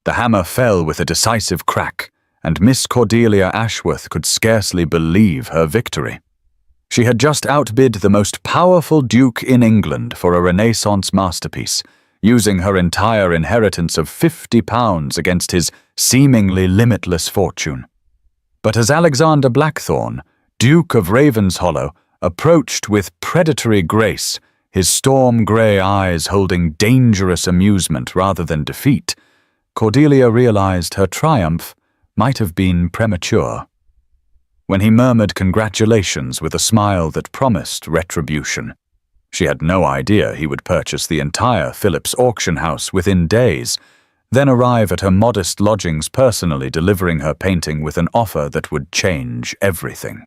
The hammer fell with a decisive crack, and Miss Cordelia Ashworth could scarcely believe her victory. She had just outbid the most powerful duke in England for a Renaissance masterpiece, using her entire inheritance of £50 against his seemingly limitless fortune. But as Alexander Blackthorne, Duke of Ravenshollow, approached with predatory grace, his storm-grey eyes holding dangerous amusement rather than defeat, Cordelia realized her triumph might have been premature. When he murmured congratulations with a smile that promised retribution, she had no idea he would purchase the entire Phillips auction house within days, then arrive at her modest lodgings personally delivering her painting with an offer that would change everything.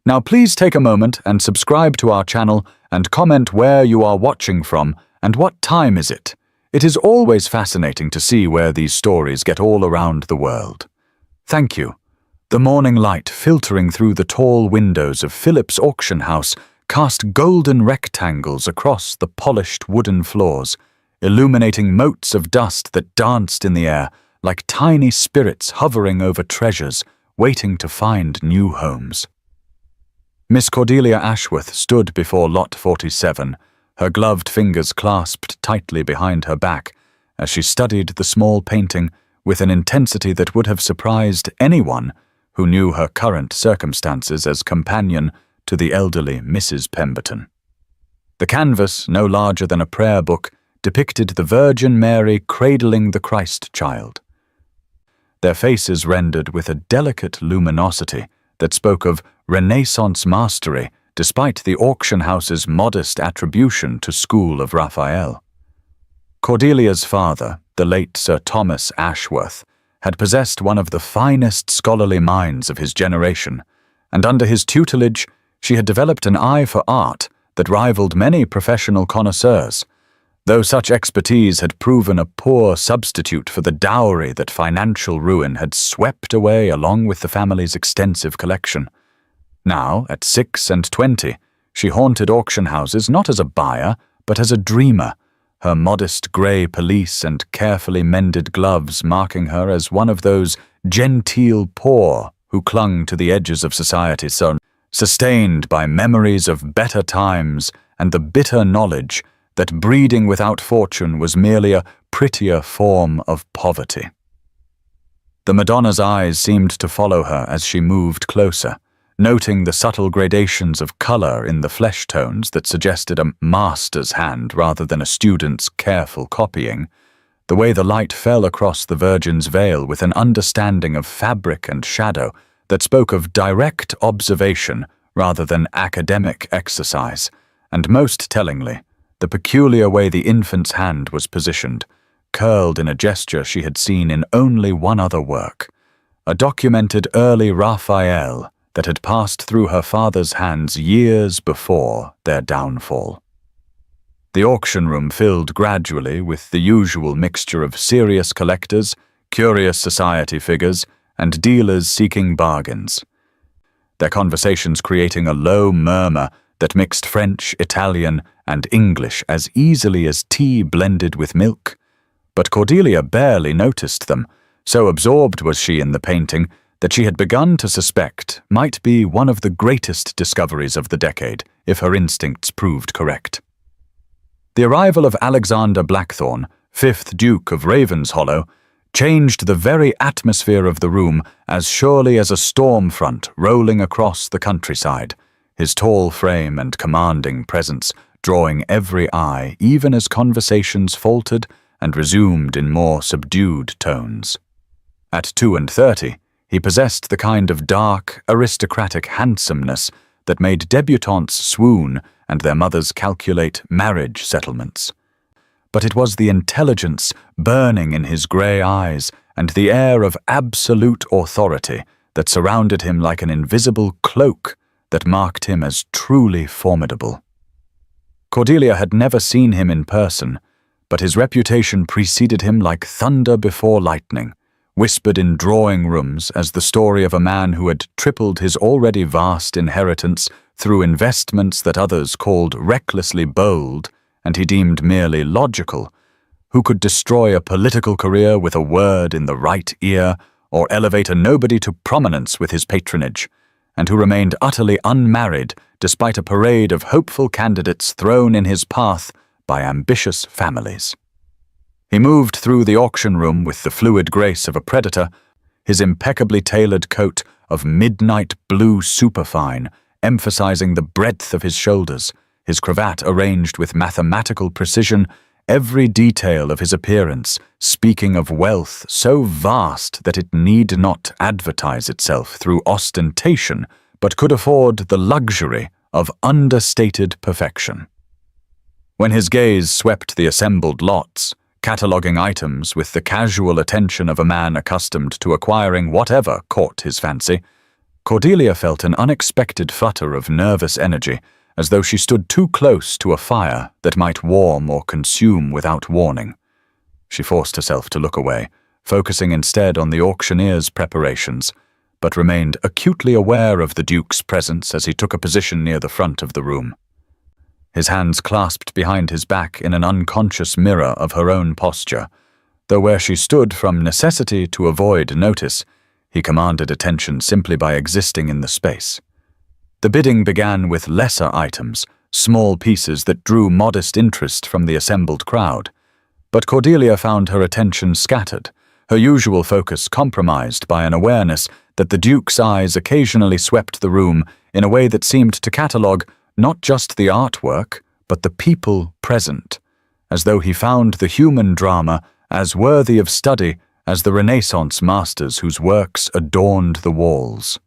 Now please take a moment and subscribe to our channel and comment where you are watching from and what time is it. It is always fascinating to see where these stories get all around the world. Thank you. The morning light filtering through the tall windows of Phillips auction house cast golden rectangles across the polished wooden floors, illuminating motes of dust that danced in the air like tiny spirits hovering over treasures, waiting to find new homes. Miss Cordelia Ashworth stood before Lot 47, her gloved fingers clasped tightly behind her back, as she studied the small painting with an intensity that would have surprised anyone who knew her current circumstances as companion to the elderly Mrs. Pemberton. The canvas, no larger than a prayer book, depicted the Virgin Mary cradling the Christ child. Their faces rendered with a delicate luminosity that spoke of Renaissance mastery despite the auction house's modest attribution to School of Raphael. Cordelia's father, the late Sir Thomas Ashworth, had possessed one of the finest scholarly minds of his generation, and under his tutelage she had developed an eye for art that rivaled many professional connoisseurs, though such expertise had proven a poor substitute for the dowry that financial ruin had swept away along with the family's extensive collection. Now, at 6 and 20, she haunted auction houses not as a buyer, but as a dreamer, her modest grey pelisse and carefully mended gloves marking her as one of those genteel poor who clung to the edges of society, sustained by memories of better times and the bitter knowledge that breeding without fortune was merely a prettier form of poverty. The Madonna's eyes seemed to follow her as she moved closer, noting the subtle gradations of color in the flesh tones that suggested a master's hand rather than a student's careful copying, the way the light fell across the Virgin's veil with an understanding of fabric and shadow that spoke of direct observation rather than academic exercise, and most tellingly, the peculiar way the infant's hand was positioned, curled in a gesture she had seen in only one other work, a documented early Raphael that had passed through her father's hands years before their downfall. The auction room filled gradually with the usual mixture of serious collectors, curious society figures, and dealers seeking bargains, their conversations creating a low murmur that mixed French, Italian, and English as easily as tea blended with milk. But Cordelia barely noticed them, so absorbed was she in the painting that she had begun to suspect might be one of the greatest discoveries of the decade, if her instincts proved correct. The arrival of Alexander Blackthorne, 5th Duke of Ravenshollow, changed the very atmosphere of the room as surely as a storm front rolling across the countryside, his tall frame and commanding presence drawing every eye even as conversations faltered and resumed in more subdued tones. At 32, he possessed the kind of dark, aristocratic handsomeness that made debutantes swoon and their mothers calculate marriage settlements. But it was the intelligence burning in his grey eyes and the air of absolute authority that surrounded him like an invisible cloak that marked him as truly formidable. Cordelia had never seen him in person, but his reputation preceded him like thunder before lightning, whispered in drawing rooms as the story of a man who had tripled his already vast inheritance through investments that others called recklessly bold and he deemed merely logical, who could destroy a political career with a word in the right ear, or elevate a nobody to prominence with his patronage, and who remained utterly unmarried despite a parade of hopeful candidates thrown in his path by ambitious families. He moved through the auction room with the fluid grace of a predator, his impeccably tailored coat of midnight blue superfine emphasizing the breadth of his shoulders, his cravat arranged with mathematical precision, every detail of his appearance speaking of wealth so vast that it need not advertise itself through ostentation, but could afford the luxury of understated perfection. When his gaze swept the assembled lots, cataloguing items with the casual attention of a man accustomed to acquiring whatever caught his fancy, Cordelia felt an unexpected flutter of nervous energy, as though she stood too close to a fire that might warm or consume without warning. She forced herself to look away, focusing instead on the auctioneer's preparations, but remained acutely aware of the Duke's presence as he took a position near the front of the room. His hands clasped behind his back in an unconscious mirror of her own posture, though where she stood from necessity to avoid notice, he commanded attention simply by existing in the space. The bidding began with lesser items, small pieces that drew modest interest from the assembled crowd. But Cordelia found her attention scattered, her usual focus compromised by an awareness that the Duke's eyes occasionally swept the room in a way that seemed to catalogue not just the artwork, but the people present, as though he found the human drama as worthy of study as the Renaissance masters whose works adorned the walls.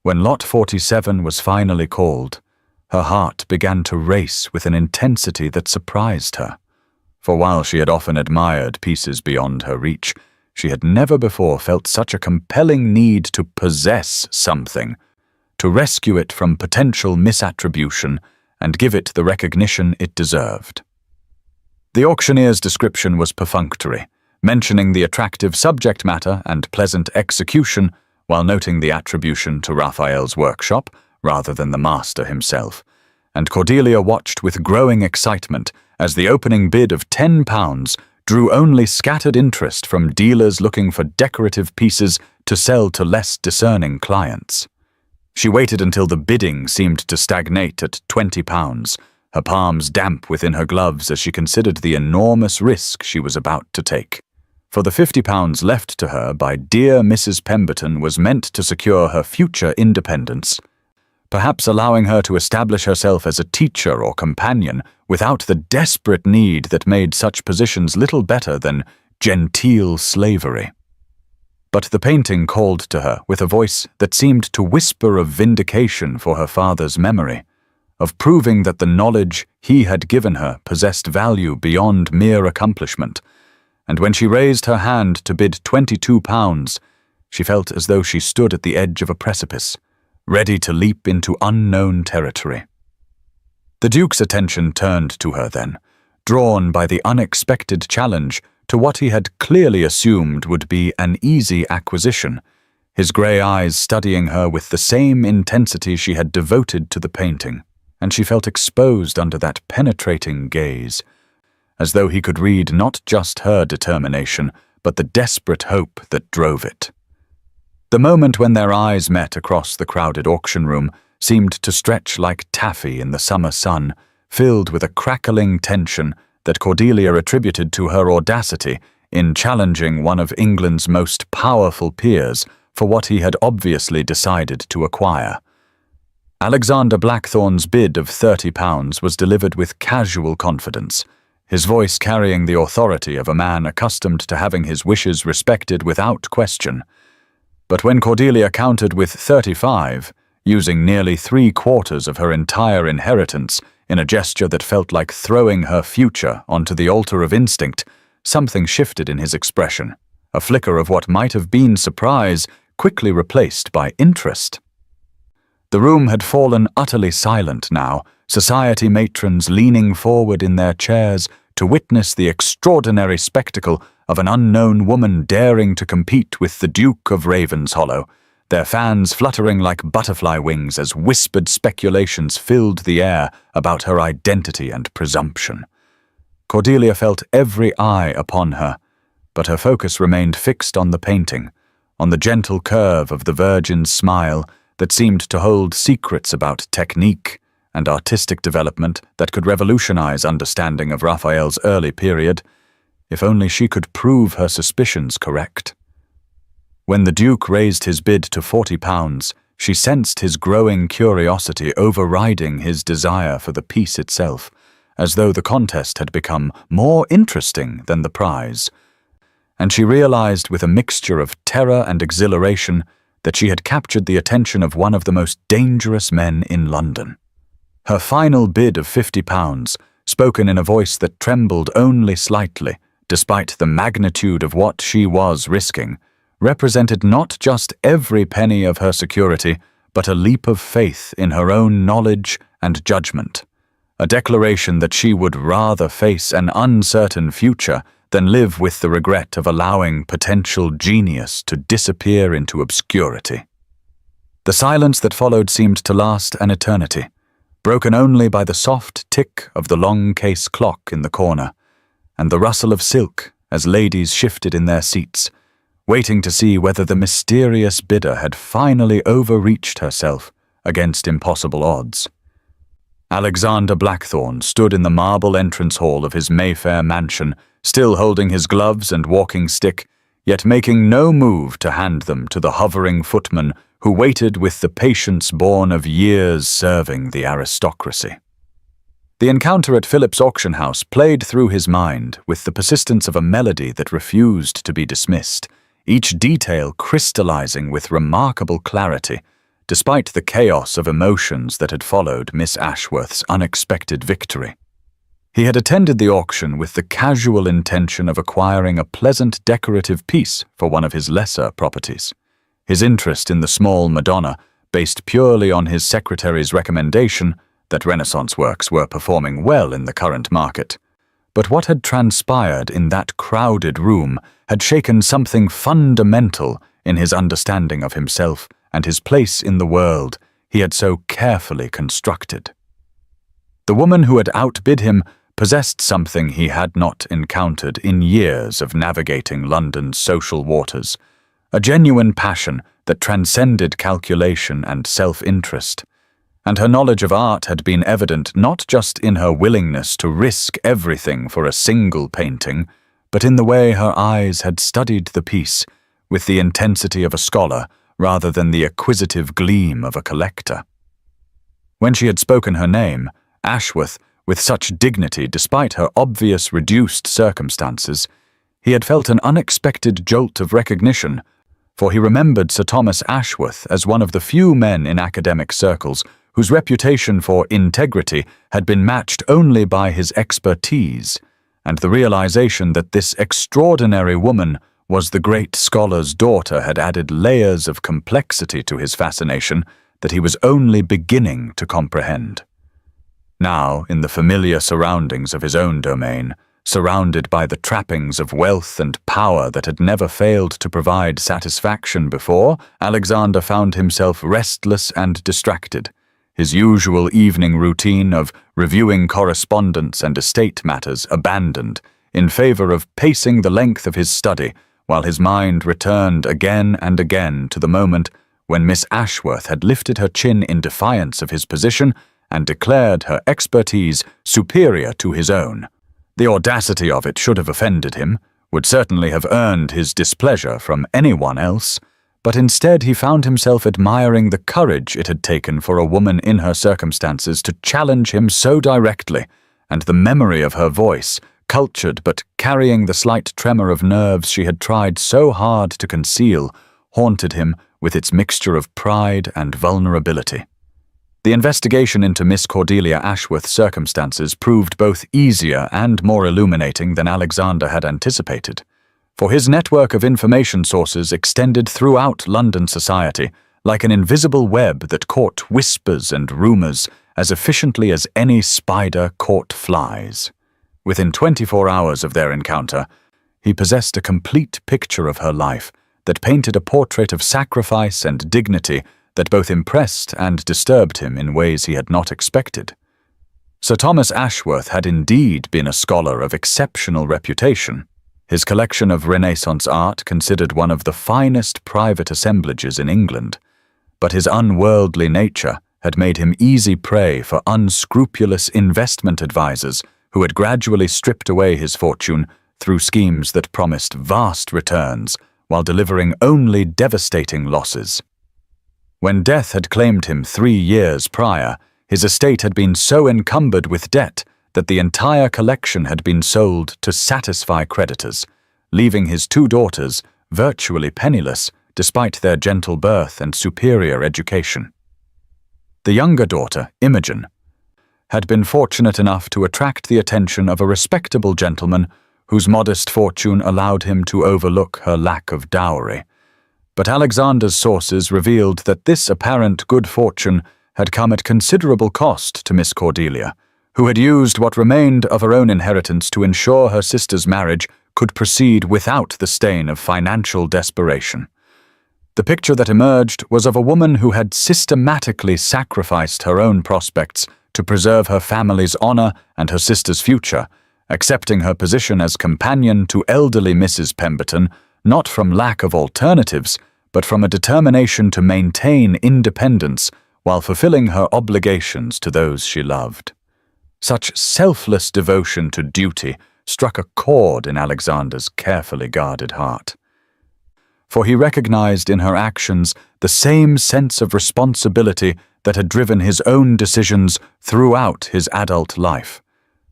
When Lot 47 was finally called, her heart began to race with an intensity that surprised her. For while she had often admired pieces beyond her reach, she had never before felt such a compelling need to possess something, to rescue it from potential misattribution and give it the recognition it deserved. The auctioneer's description was perfunctory, mentioning the attractive subject matter and pleasant execution while noting the attribution to Raphael's workshop rather than the master himself, and Cordelia watched with growing excitement as the opening bid of £10 drew only scattered interest from dealers looking for decorative pieces to sell to less discerning clients. She waited until the bidding seemed to stagnate at £20, her palms damp within her gloves as she considered the enormous risk she was about to take. For the £50 left to her by dear Mrs. Pemberton was meant to secure her future independence, perhaps allowing her to establish herself as a teacher or companion without the desperate need that made such positions little better than genteel slavery. But the painting called to her with a voice that seemed to whisper of vindication for her father's memory, of proving that the knowledge he had given her possessed value beyond mere accomplishment, and when she raised her hand to bid £22, she felt as though she stood at the edge of a precipice, ready to leap into unknown territory. The Duke's attention turned to her then, drawn by the unexpected challenge to what he had clearly assumed would be an easy acquisition, his grey eyes studying her with the same intensity she had devoted to the painting, and she felt exposed under that penetrating gaze, as though he could read not just her determination, but the desperate hope that drove it. The moment when their eyes met across the crowded auction room seemed to stretch like taffy in the summer sun, filled with a crackling tension that Cordelia attributed to her audacity in challenging one of England's most powerful peers for what he had obviously decided to acquire. Alexander Blackthorne's bid of £30 was delivered with casual confidence, his voice carrying the authority of a man accustomed to having his wishes respected without question. But when Cordelia countered with 35, using nearly 3/4 of her entire inheritance in a gesture that felt like throwing her future onto the altar of instinct, something shifted in his expression, a flicker of what might have been surprise quickly replaced by interest. The room had fallen utterly silent now, society matrons leaning forward in their chairs to witness the extraordinary spectacle of an unknown woman daring to compete with the Duke of Ravenshollow, their fans fluttering like butterfly wings as whispered speculations filled the air about her identity and presumption. Cordelia felt every eye upon her, but her focus remained fixed on the painting, on the gentle curve of the Virgin's smile that seemed to hold secrets about technique and artistic development that could revolutionize understanding of Raphael's early period, if only she could prove her suspicions correct. When the Duke raised his bid to £40, she sensed his growing curiosity overriding his desire for the piece itself, as though the contest had become more interesting than the prize, and she realized with a mixture of terror and exhilaration that she had captured the attention of one of the most dangerous men in London. Her final bid of £50, spoken in a voice that trembled only slightly, despite the magnitude of what she was risking, represented not just every penny of her security, but a leap of faith in her own knowledge and judgment, a declaration that she would rather face an uncertain future than live with the regret of allowing potential genius to disappear into obscurity. The silence that followed seemed to last an eternity, broken only by the soft tick of the long case clock in the corner, and the rustle of silk as ladies shifted in their seats, waiting to see whether the mysterious bidder had finally overreached herself against impossible odds. Alexander Blackthorne stood in the marble entrance hall of his Mayfair mansion, still holding his gloves and walking stick, yet making no move to hand them to the hovering footman who waited with the patience born of years serving the aristocracy. The encounter at Philip's auction house played through his mind with the persistence of a melody that refused to be dismissed, each detail crystallizing with remarkable clarity, despite the chaos of emotions that had followed Miss Ashworth's unexpected victory. He had attended the auction with the casual intention of acquiring a pleasant decorative piece for one of his lesser properties, his interest in the small Madonna based purely on his secretary's recommendation that Renaissance works were performing well in the current market. But what had transpired in that crowded room had shaken something fundamental in his understanding of himself and his place in the world he had so carefully constructed. The woman who had outbid him possessed something he had not encountered in years of navigating London's social waters, a genuine passion that transcended calculation and self-interest, and her knowledge of art had been evident not just in her willingness to risk everything for a single painting, but in the way her eyes had studied the piece with the intensity of a scholar rather than the acquisitive gleam of a collector. When she had spoken her name, Ashworth, with such dignity despite her obvious reduced circumstances, he had felt an unexpected jolt of recognition, for he remembered Sir Thomas Ashworth as one of the few men in academic circles whose reputation for integrity had been matched only by his expertise, and the realization that this extraordinary woman was the great scholar's daughter had added layers of complexity to his fascination that he was only beginning to comprehend. Now, in the familiar surroundings of his own domain, surrounded by the trappings of wealth and power that had never failed to provide satisfaction before, Alexander found himself restless and distracted, his usual evening routine of reviewing correspondence and estate matters abandoned in favor of pacing the length of his study, while his mind returned again and again to the moment when Miss Ashworth had lifted her chin in defiance of his position and declared her expertise superior to his own. The audacity of it should have offended him, would certainly have earned his displeasure from anyone else, but instead he found himself admiring the courage it had taken for a woman in her circumstances to challenge him so directly, and the memory of her voice, cultured but carrying the slight tremor of nerves she had tried so hard to conceal, haunted him with its mixture of pride and vulnerability. The investigation into Miss Cordelia Ashworth's circumstances proved both easier and more illuminating than Alexander had anticipated, for his network of information sources extended throughout London society like an invisible web that caught whispers and rumors as efficiently as any spider caught flies. Within 24 hours of their encounter, he possessed a complete picture of her life that painted a portrait of sacrifice and dignity that both impressed and disturbed him in ways he had not expected. Sir Thomas Ashworth had indeed been a scholar of exceptional reputation. His collection of Renaissance art considered one of the finest private assemblages in England, but his unworldly nature had made him easy prey for unscrupulous investment advisors who had gradually stripped away his fortune through schemes that promised vast returns while delivering only devastating losses. When death had claimed him 3 years prior, his estate had been so encumbered with debt that the entire collection had been sold to satisfy creditors, leaving his 2 daughters virtually penniless despite their gentle birth and superior education. The younger daughter, Imogen, had been fortunate enough to attract the attention of a respectable gentleman whose modest fortune allowed him to overlook her lack of dowry. But Alexander's sources revealed that this apparent good fortune had come at considerable cost to Miss Cordelia, who had used what remained of her own inheritance to ensure her sister's marriage could proceed without the stain of financial desperation. The picture that emerged was of a woman who had systematically sacrificed her own prospects to preserve her family's honor and her sister's future, accepting her position as companion to elderly Mrs. Pemberton not from lack of alternatives, but from a determination to maintain independence while fulfilling her obligations to those she loved. Such selfless devotion to duty struck a chord in Alexander's carefully guarded heart. For he recognized in her actions the same sense of responsibility that had driven his own decisions throughout his adult life,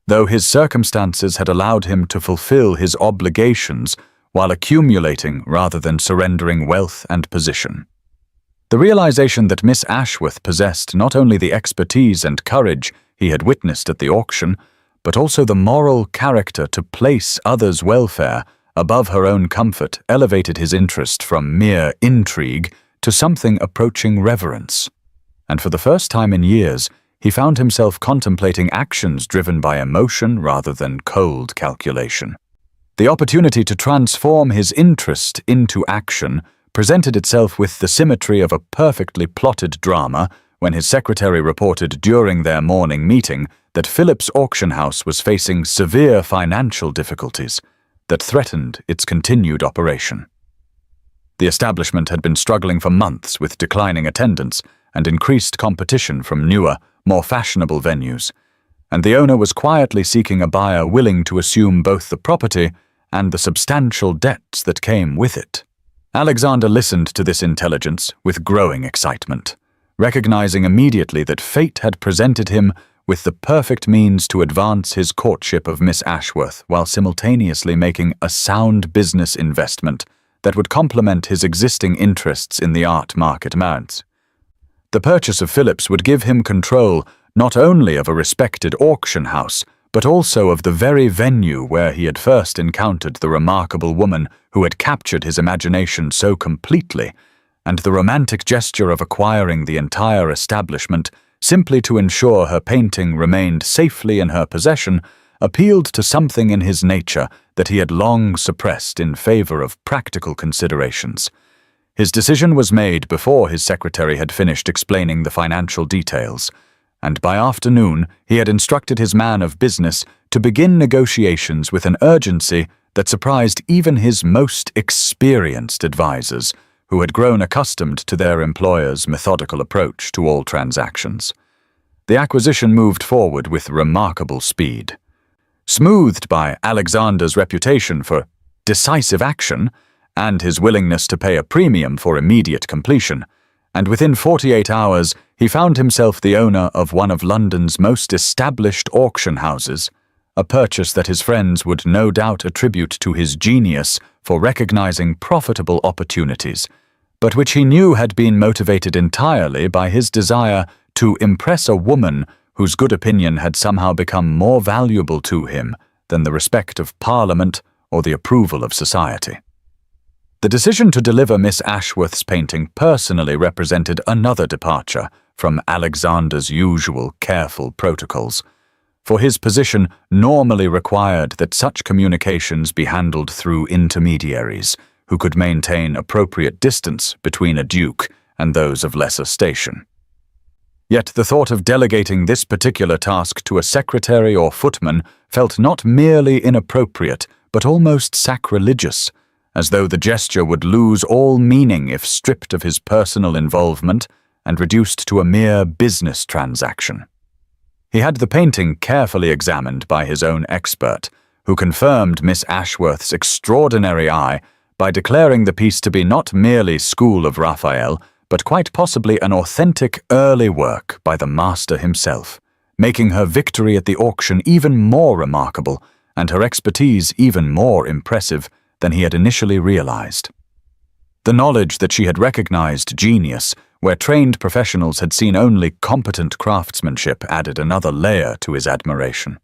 though his circumstances had allowed him to fulfill his obligations while accumulating rather than surrendering wealth and position. The realization that Miss Ashworth possessed not only the expertise and courage he had witnessed at the auction, but also the moral character to place others' welfare above her own comfort elevated his interest from mere intrigue to something approaching reverence. And for the first time in years, he found himself contemplating actions driven by emotion rather than cold calculation. The opportunity to transform his interest into action presented itself with the symmetry of a perfectly plotted drama when his secretary reported during their morning meeting that Philip's auction house was facing severe financial difficulties that threatened its continued operation. The establishment had been struggling for months with declining attendance and increased competition from newer, more fashionable venues, and the owner was quietly seeking a buyer willing to assume both the property and the substantial debts that came with it. Alexander listened to this intelligence with growing excitement, recognizing immediately that fate had presented him with the perfect means to advance his courtship of Miss Ashworth while simultaneously making a sound business investment that would complement his existing interests in the art market mounts. The purchase of Philip's would give him control not only of a respected auction house, but also of the very venue where he had first encountered the remarkable woman who had captured his imagination so completely, and the romantic gesture of acquiring the entire establishment simply to ensure her painting remained safely in her possession appealed to something in his nature that he had long suppressed in favor of practical considerations. His decision was made before his secretary had finished explaining the financial details, and by afternoon he had instructed his man of business to begin negotiations with an urgency that surprised even his most experienced advisors, who had grown accustomed to their employer's methodical approach to all transactions. The acquisition moved forward with remarkable speed. Smoothed by Alexander's reputation for decisive action and his willingness to pay a premium for immediate completion, and within 48 hours he found himself the owner of one of London's most established auction houses, a purchase that his friends would no doubt attribute to his genius for recognizing profitable opportunities, but which he knew had been motivated entirely by his desire to impress a woman whose good opinion had somehow become more valuable to him than the respect of Parliament or the approval of society. The decision to deliver Miss Ashworth's painting personally represented another departure from Alexander's usual careful protocols, for his position normally required that such communications be handled through intermediaries who could maintain appropriate distance between a duke and those of lesser station. Yet the thought of delegating this particular task to a secretary or footman felt not merely inappropriate, but almost sacrilegious, as though the gesture would lose all meaning if stripped of his personal involvement and reduced to a mere business transaction. He had the painting carefully examined by his own expert, who confirmed Miss Ashworth's extraordinary eye by declaring the piece to be not merely School of Raphael, but quite possibly an authentic early work by the master himself, making her victory at the auction even more remarkable and her expertise even more impressive than he had initially realized. The knowledge that she had recognized genius where trained professionals had seen only competent craftsmanship added another layer to his admiration,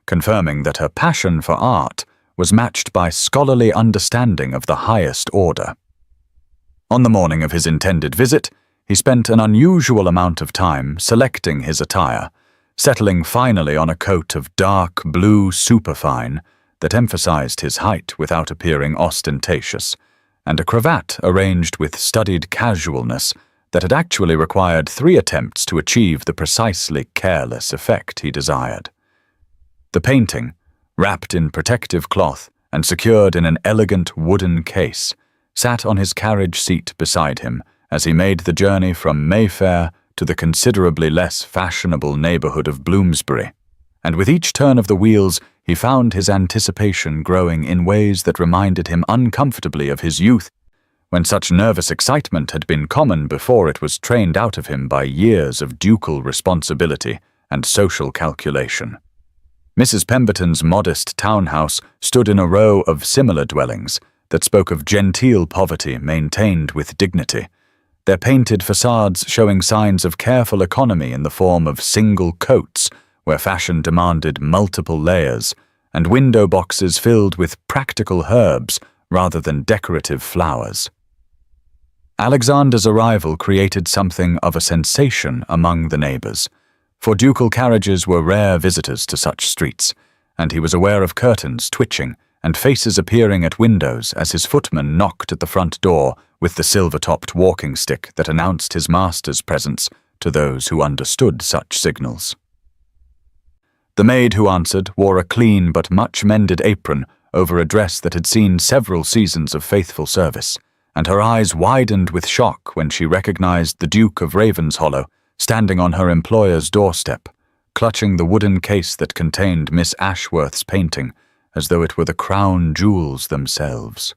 confirming that her passion for art was matched by scholarly understanding of the highest order. On the morning of his intended visit, he spent an unusual amount of time selecting his attire, settling finally on a coat of dark blue superfine that emphasized his height without appearing ostentatious, and a cravat arranged with studied casualness that had actually required 3 attempts to achieve the precisely careless effect he desired. The painting, wrapped in protective cloth and secured in an elegant wooden case, sat on his carriage seat beside him as he made the journey from Mayfair to the considerably less fashionable neighborhood of Bloomsbury, and with each turn of the wheels he found his anticipation growing in ways that reminded him uncomfortably of his youth, when such nervous excitement had been common before it was trained out of him by years of ducal responsibility and social calculation. Mrs. Pemberton's modest townhouse stood in a row of similar dwellings that spoke of genteel poverty maintained with dignity, their painted facades showing signs of careful economy in the form of single coats where fashion demanded multiple layers, and window boxes filled with practical herbs rather than decorative flowers. Alexander's arrival created something of a sensation among the neighbors, for ducal carriages were rare visitors to such streets, and he was aware of curtains twitching and faces appearing at windows as his footman knocked at the front door with the silver-topped walking stick that announced his master's presence to those who understood such signals. The maid who answered wore a clean but much-mended apron over a dress that had seen several seasons of faithful service, and her eyes widened with shock when she recognized the Duke of Ravenshollow standing on her employer's doorstep, clutching the wooden case that contained Miss Ashworth's painting, as though it were the crown jewels themselves.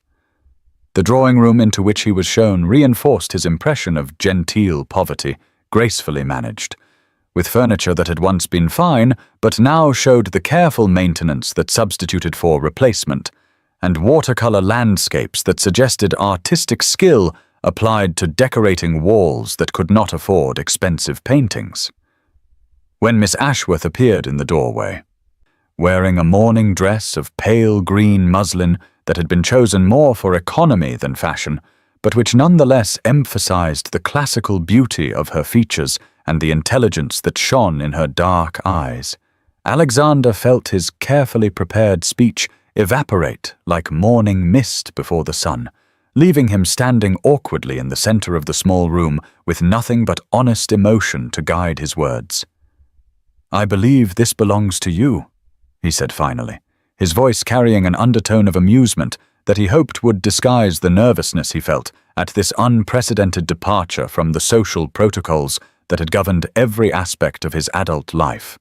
The drawing-room into which he was shown reinforced his impression of genteel poverty, gracefully managed, with furniture that had once been fine, but now showed the careful maintenance that substituted for replacement, and watercolor landscapes that suggested artistic skill applied to decorating walls that could not afford expensive paintings. When Miss Ashworth appeared in the doorway, wearing a morning dress of pale green muslin that had been chosen more for economy than fashion, but which nonetheless emphasized the classical beauty of her features and the intelligence that shone in her dark eyes, Alexander felt his carefully prepared speech evaporate like morning mist before the sun, leaving him standing awkwardly in the center of the small room with nothing but honest emotion to guide his words. "I believe this belongs to you," he said finally, his voice carrying an undertone of amusement that he hoped would disguise the nervousness he felt at this unprecedented departure from the social protocols that had governed every aspect of his adult life.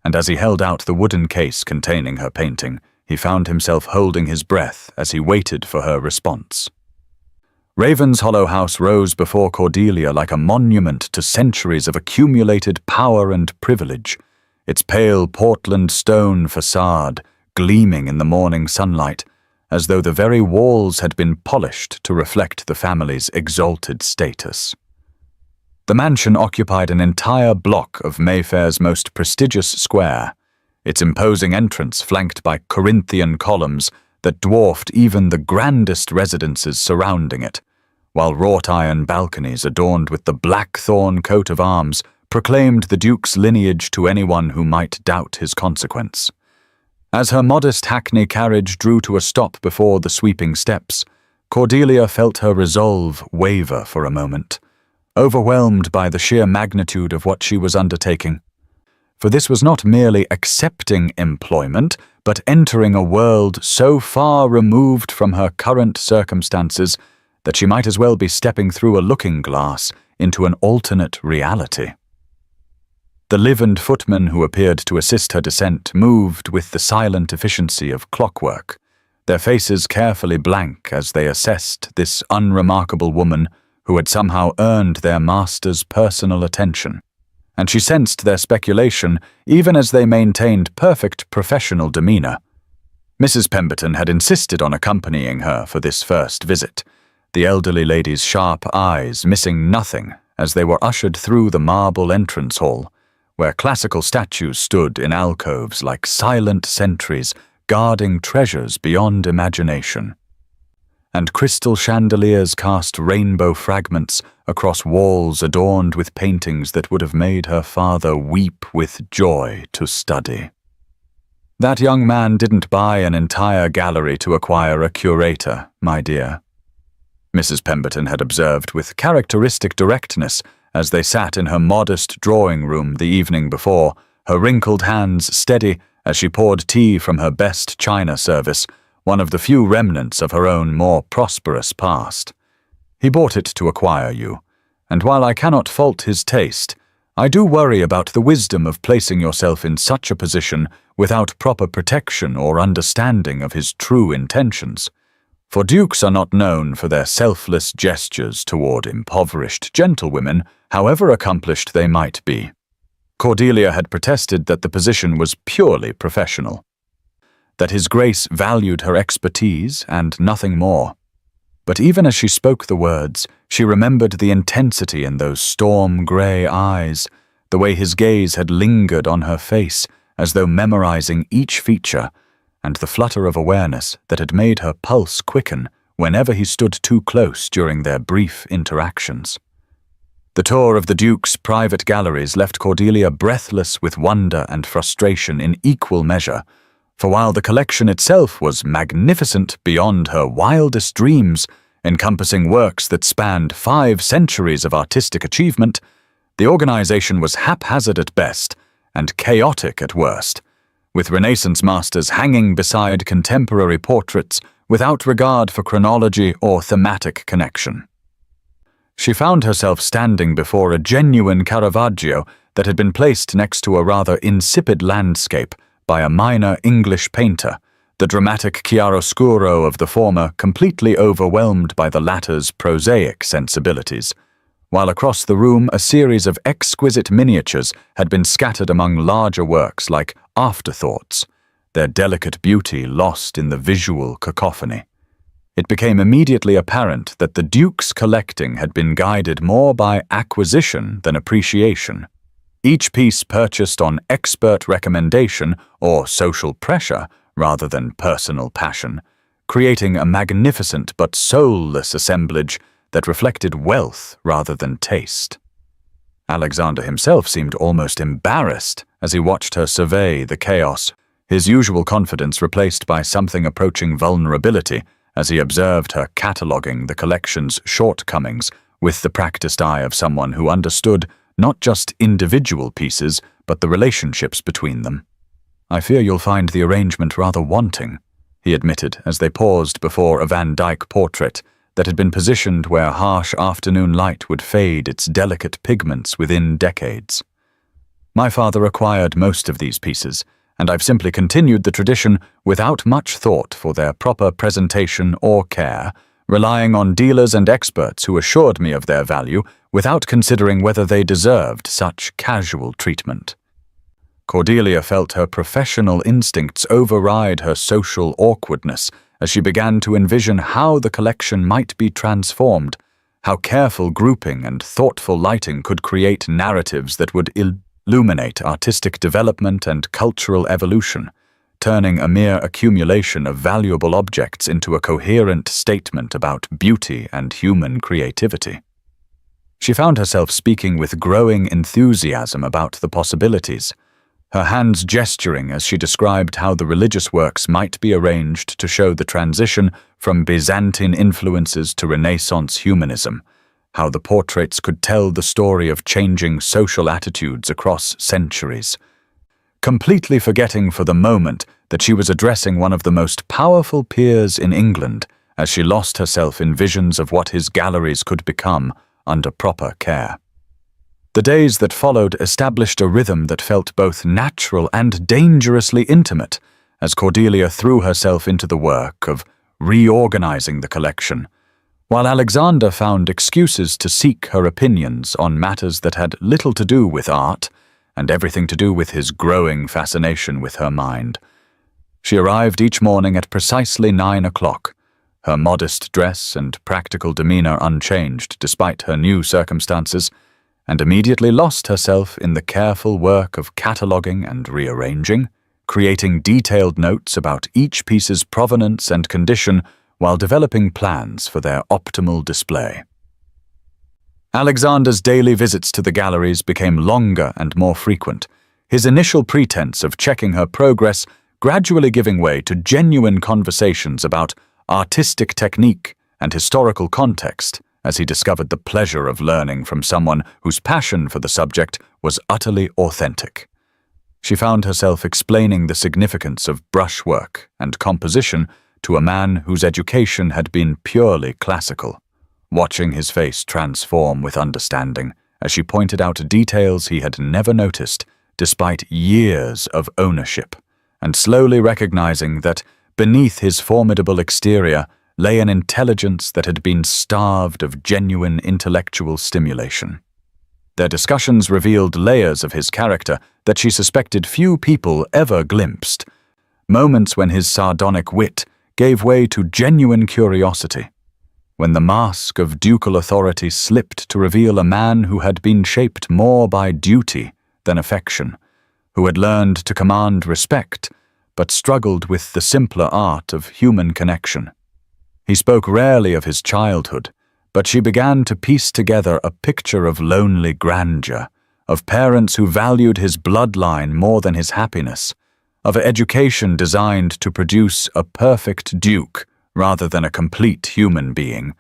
And as he held out the wooden case containing her painting, he found himself holding his breath as he waited for her response. Ravenshollow House rose before Cordelia like a monument to centuries of accumulated power and privilege, its pale Portland stone facade gleaming in the morning sunlight, as though the very walls had been polished to reflect the family's exalted status. The mansion occupied an entire block of Mayfair's most prestigious square, its imposing entrance flanked by Corinthian columns that dwarfed even the grandest residences surrounding it, while wrought-iron balconies adorned with the blackthorn coat of arms proclaimed the Duke's lineage to anyone who might doubt his consequence. As her modest hackney carriage drew to a stop before the sweeping steps, Cordelia felt her resolve waver for a moment, overwhelmed by the sheer magnitude of what she was undertaking. For this was not merely accepting employment, but entering a world so far removed from her current circumstances that she might as well be stepping through a looking glass into an alternate reality. The livened footmen who appeared to assist her descent moved with the silent efficiency of clockwork, their faces carefully blank as they assessed this unremarkable woman who had somehow earned their master's personal attention, and she sensed their speculation even as they maintained perfect professional demeanor. Mrs. Pemberton had insisted on accompanying her for this first visit, the elderly lady's sharp eyes missing nothing as they were ushered through the marble entrance hall, where classical statues stood in alcoves like silent sentries guarding treasures beyond imagination, and crystal chandeliers cast rainbow fragments across walls adorned with paintings that would have made her father weep with joy to study. That young man didn't buy an entire gallery to acquire a curator, my dear, Mrs. Pemberton had observed with characteristic directness as they sat in her modest drawing-room the evening before, her wrinkled hands steady as she poured tea from her best china service, one of the few remnants of her own more prosperous past. He bought it to acquire you, and while I cannot fault his taste, I do worry about the wisdom of placing yourself in such a position without proper protection or understanding of his true intentions. For dukes are not known for their selfless gestures toward impoverished gentlewomen, however accomplished they might be. Cordelia had protested that the position was purely professional, that His Grace valued her expertise and nothing more. But even as she spoke the words, she remembered the intensity in those storm-gray eyes, the way his gaze had lingered on her face, as though memorizing each feature, and the flutter of awareness that had made her pulse quicken whenever he stood too close during their brief interactions. The tour of the Duke's private galleries left Cordelia breathless with wonder and frustration in equal measure, for while the collection itself was magnificent beyond her wildest dreams, encompassing works that spanned 5 centuries of artistic achievement, the organization was haphazard at best and chaotic at worst, with Renaissance masters hanging beside contemporary portraits without regard for chronology or thematic connection. She found herself standing before a genuine Caravaggio that had been placed next to a rather insipid landscape by a minor English painter, the dramatic chiaroscuro of the former completely overwhelmed by the latter's prosaic sensibilities, while across the room a series of exquisite miniatures had been scattered among larger works like afterthoughts, their delicate beauty lost in the visual cacophony. It became immediately apparent that the Duke's collecting had been guided more by acquisition than appreciation, each piece purchased on expert recommendation or social pressure rather than personal passion, creating a magnificent but soulless assemblage that reflected wealth rather than taste. Alexander himself seemed almost embarrassed as he watched her survey the chaos, his usual confidence replaced by something approaching vulnerability as he observed her cataloguing the collection's shortcomings with the practiced eye of someone who understood not just individual pieces, but the relationships between them. "I fear you'll find the arrangement rather wanting," he admitted as they paused before a Van Dyck portrait that had been positioned where harsh afternoon light would fade its delicate pigments within decades. "My father acquired most of these pieces, and I've simply continued the tradition without much thought for their proper presentation or care, relying on dealers and experts who assured me of their value without considering whether they deserved such casual treatment." Cordelia felt her professional instincts override her social awkwardness as she began to envision how the collection might be transformed, how careful grouping and thoughtful lighting could create narratives that would illuminate artistic development and cultural evolution, turning a mere accumulation of valuable objects into a coherent statement about beauty and human creativity. She found herself speaking with growing enthusiasm about the possibilities, her hands gesturing as she described how the religious works might be arranged to show the transition from Byzantine influences to Renaissance humanism, how the portraits could tell the story of changing social attitudes across centuries. Completely forgetting for the moment that she was addressing one of the most powerful peers in England, as she lost herself in visions of what his galleries could become under proper care. The days that followed established a rhythm that felt both natural and dangerously intimate, as Cordelia threw herself into the work of reorganizing the collection, while Alexander found excuses to seek her opinions on matters that had little to do with art and everything to do with his growing fascination with her mind. She arrived each morning at precisely 9 o'clock, her modest dress and practical demeanor unchanged despite her new circumstances, and immediately lost herself in the careful work of cataloging and rearranging, creating detailed notes about each piece's provenance and condition while developing plans for their optimal display. Alexander's daily visits to the galleries became longer and more frequent, his initial pretense of checking her progress gradually giving way to genuine conversations about artistic technique and historical context, as he discovered the pleasure of learning from someone whose passion for the subject was utterly authentic. She found herself explaining the significance of brushwork and composition to a man whose education had been purely classical, watching his face transform with understanding as she pointed out details he had never noticed despite years of ownership, and slowly recognizing that beneath his formidable exterior lay an intelligence that had been starved of genuine intellectual stimulation. Their discussions revealed layers of his character that she suspected few people ever glimpsed, moments when his sardonic wit gave way to genuine curiosity, when the mask of ducal authority slipped to reveal a man who had been shaped more by duty than affection, who had learned to command respect, but struggled with the simpler art of human connection. He spoke rarely of his childhood, but she began to piece together a picture of lonely grandeur, of parents who valued his bloodline more than his happiness, of education designed to produce a perfect duke rather than a complete human being,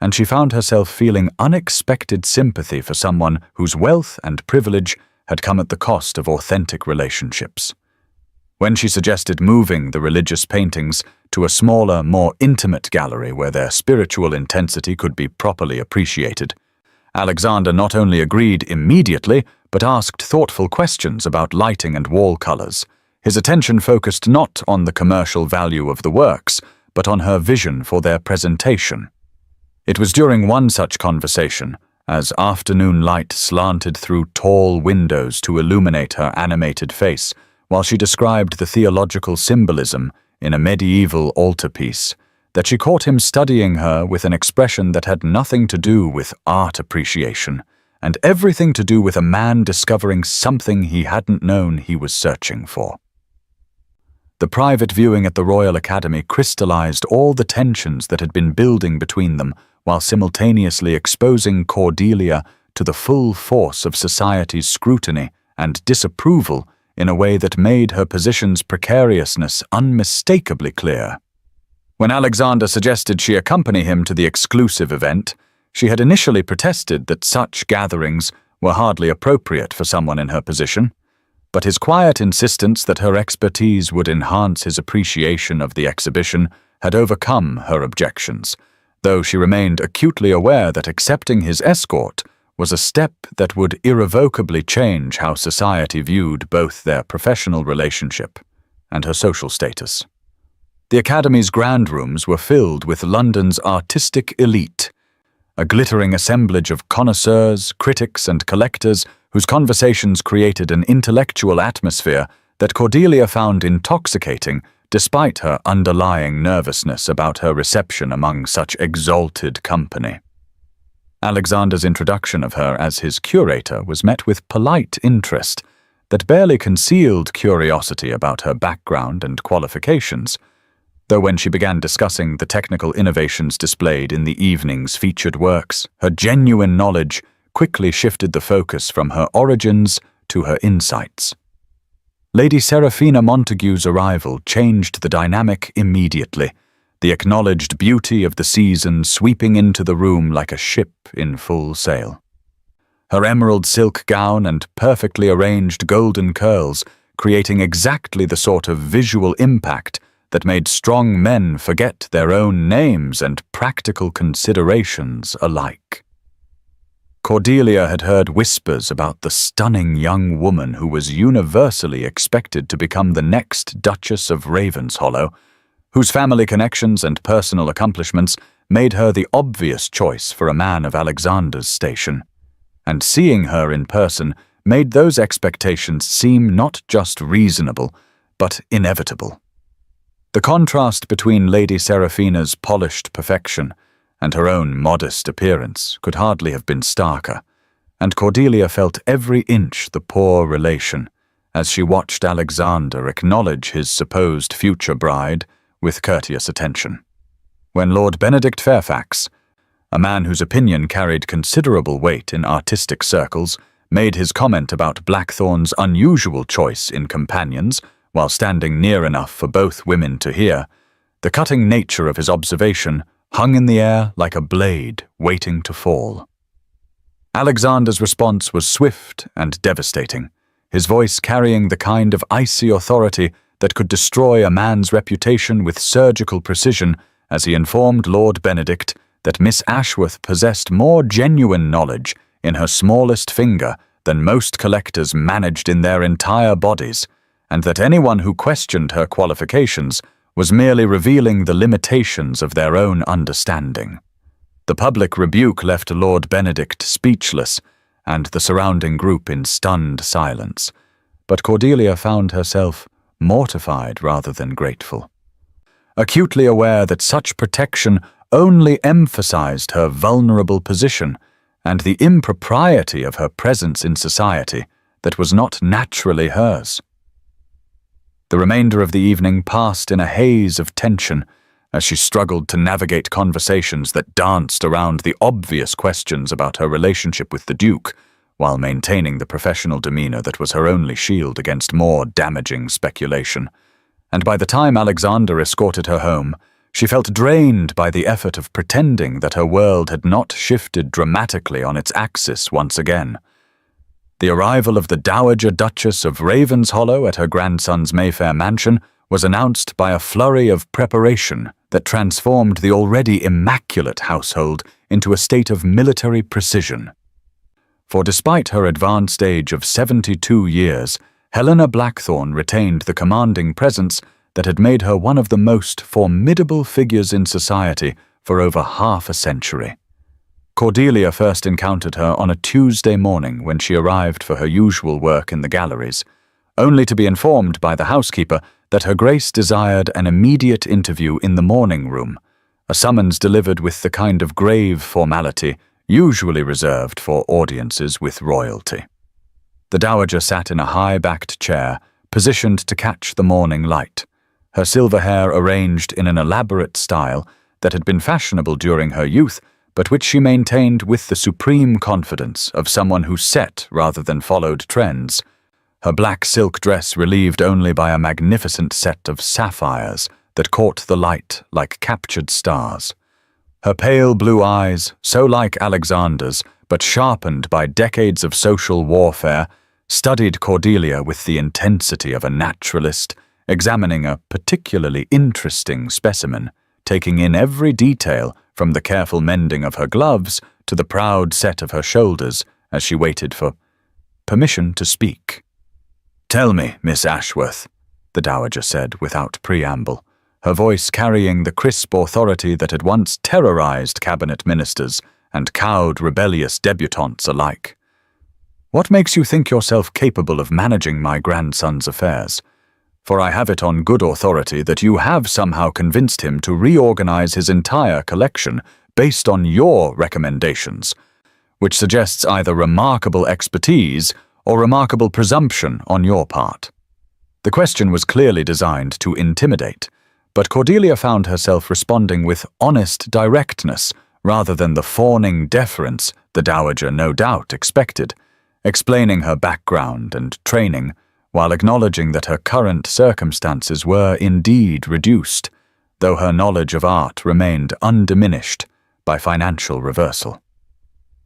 and she found herself feeling unexpected sympathy for someone whose wealth and privilege had come at the cost of authentic relationships. When she suggested moving the religious paintings to a smaller, more intimate gallery where their spiritual intensity could be properly appreciated, Alexander not only agreed immediately, but asked thoughtful questions about lighting and wall colors. His attention focused not on the commercial value of the works, but on her vision for their presentation. It was during one such conversation, as afternoon light slanted through tall windows to illuminate her animated face, while she described the theological symbolism in a medieval altarpiece, that she caught him studying her with an expression that had nothing to do with art appreciation, and everything to do with a man discovering something he hadn't known he was searching for. The private viewing at the Royal Academy crystallized all the tensions that had been building between them, while simultaneously exposing Cordelia to the full force of society's scrutiny and disapproval in a way that made her position's precariousness unmistakably clear. When Alexander suggested she accompany him to the exclusive event, she had initially protested that such gatherings were hardly appropriate for someone in her position, but his quiet insistence that her expertise would enhance his appreciation of the exhibition had overcome her objections, though she remained acutely aware that accepting his escort was a step that would irrevocably change how society viewed both their professional relationship and her social status. The Academy's grand rooms were filled with London's artistic elite, a glittering assemblage of connoisseurs, critics, and collectors whose conversations created an intellectual atmosphere that Cordelia found intoxicating despite her underlying nervousness about her reception among such exalted company. Alexander's introduction of her as his curator was met with polite interest that barely concealed curiosity about her background and qualifications, though when she began discussing the technical innovations displayed in the evening's featured works, her genuine knowledge quickly shifted the focus from her origins to her insights. Lady Seraphina Montague's arrival changed the dynamic immediately, the acknowledged beauty of the season sweeping into the room like a ship in full sail. Her emerald silk gown and perfectly arranged golden curls creating exactly the sort of visual impact that made strong men forget their own names and practical considerations alike. Cordelia had heard whispers about the stunning young woman who was universally expected to become the next Duchess of Ravenshollow, whose family connections and personal accomplishments made her the obvious choice for a man of Alexander's station. And seeing her in person made those expectations seem not just reasonable, but inevitable. The contrast between Lady Seraphina's polished perfection and her own modest appearance could hardly have been starker, and Cordelia felt every inch the poor relation as she watched Alexander acknowledge his supposed future bride with courteous attention. When Lord Benedict Fairfax, a man whose opinion carried considerable weight in artistic circles, made his comment about Blackthorn's unusual choice in companions while standing near enough for both women to hear, the cutting nature of his observation hung in the air like a blade waiting to fall. Alexander's response was swift and devastating, his voice carrying the kind of icy authority that could destroy a man's reputation with surgical precision as he informed Lord Benedict that Miss Ashworth possessed more genuine knowledge in her smallest finger than most collectors managed in their entire bodies, and that anyone who questioned her qualifications was merely revealing the limitations of their own understanding. The public rebuke left Lord Benedict speechless, and the surrounding group in stunned silence, but Cordelia found herself mortified rather than grateful. Acutely aware that such protection only emphasized her vulnerable position and the impropriety of her presence in society that was not naturally hers. The remainder of the evening passed in a haze of tension as she struggled to navigate conversations that danced around the obvious questions about her relationship with the Duke, while maintaining the professional demeanor that was her only shield against more damaging speculation. And by the time Alexander escorted her home, she felt drained by the effort of pretending that her world had not shifted dramatically on its axis once again. The arrival of the Dowager Duchess of Ravenshollow at her grandson's Mayfair mansion was announced by a flurry of preparation that transformed the already immaculate household into a state of military precision. For despite her advanced age of 72 years, Helena Blackthorn retained the commanding presence that had made her one of the most formidable figures in society for over half a century. Cordelia first encountered her on a Tuesday morning when she arrived for her usual work in the galleries, only to be informed by the housekeeper that Her Grace desired an immediate interview in the morning room, a summons delivered with the kind of grave formality usually reserved for audiences with royalty. The dowager sat in a high-backed chair, positioned to catch the morning light, her silver hair arranged in an elaborate style that had been fashionable during her youth, but which she maintained with the supreme confidence of someone who set rather than followed trends, her black silk dress relieved only by a magnificent set of sapphires that caught the light like captured stars. Her pale blue eyes, so like Alexander's, but sharpened by decades of social warfare, studied Cordelia with the intensity of a naturalist, examining a particularly interesting specimen, taking in every detail from the careful mending of her gloves to the proud set of her shoulders as she waited for permission to speak. "Tell me, Miss Ashworth," the dowager said without preamble, her voice carrying the crisp authority that had once terrorized cabinet ministers and cowed rebellious debutantes alike. "What makes you think yourself capable of managing my grandson's affairs? For I have it on good authority that you have somehow convinced him to reorganize his entire collection based on your recommendations, which suggests either remarkable expertise or remarkable presumption on your part." The question was clearly designed to intimidate, but Cordelia found herself responding with honest directness rather than the fawning deference the dowager no doubt expected, explaining her background and training, while acknowledging that her current circumstances were indeed reduced, though her knowledge of art remained undiminished by financial reversal.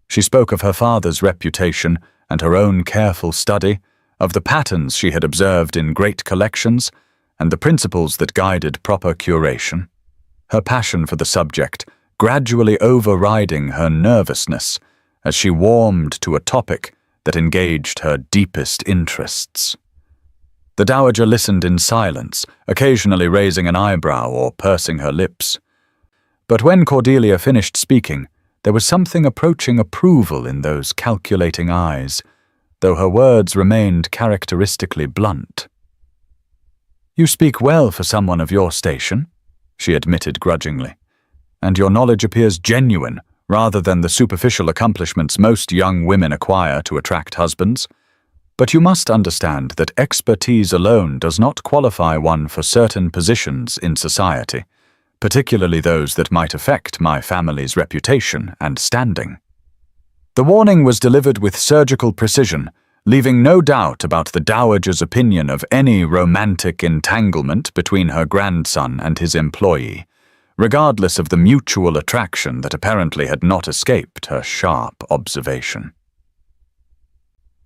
She spoke of her father's reputation and her own careful study, of the patterns she had observed in great collections, and the principles that guided proper curation, her passion for the subject gradually overriding her nervousness as she warmed to a topic that engaged her deepest interests. The dowager listened in silence, occasionally raising an eyebrow or pursing her lips. But when Cordelia finished speaking, there was something approaching approval in those calculating eyes, though her words remained characteristically blunt. "You speak well for someone of your station," she admitted grudgingly, "and your knowledge appears genuine rather than the superficial accomplishments most young women acquire to attract husbands. But you must understand that expertise alone does not qualify one for certain positions in society, particularly those that might affect my family's reputation and standing." The warning was delivered with surgical precision, leaving no doubt about the dowager's opinion of any romantic entanglement between her grandson and his employee, regardless of the mutual attraction that apparently had not escaped her sharp observation.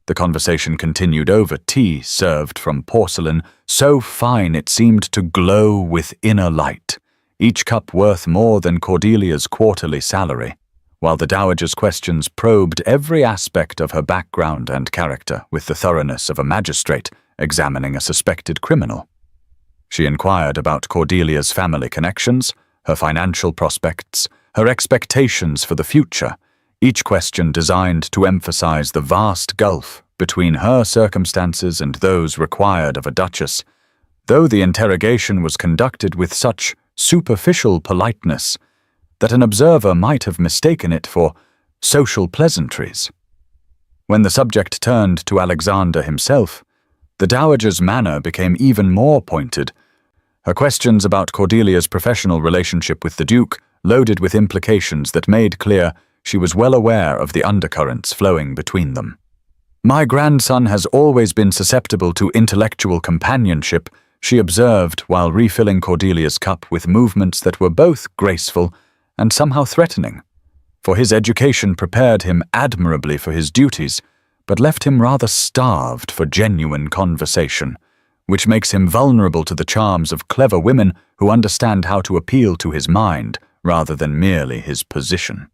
The conversation continued over tea served from porcelain so fine it seemed to glow with inner light, each cup worth more than Cordelia's quarterly salary, while the dowager's questions probed every aspect of her background and character with the thoroughness of a magistrate examining a suspected criminal. She inquired about Cordelia's family connections, her financial prospects, her expectations for the future, each question designed to emphasize the vast gulf between her circumstances and those required of a duchess, though the interrogation was conducted with such superficial politeness that an observer might have mistaken it for social pleasantries. When the subject turned to Alexander himself, the dowager's manner became even more pointed. Her questions about Cordelia's professional relationship with the Duke loaded with implications that made clear she was well aware of the undercurrents flowing between them. "My grandson has always been susceptible to intellectual companionship," she observed while refilling Cordelia's cup with movements that were both graceful and somehow threatening, for his education prepared him admirably for his duties, but left him rather starved for genuine conversation, which makes him vulnerable to the charms of clever women who understand how to appeal to his mind rather than merely his position.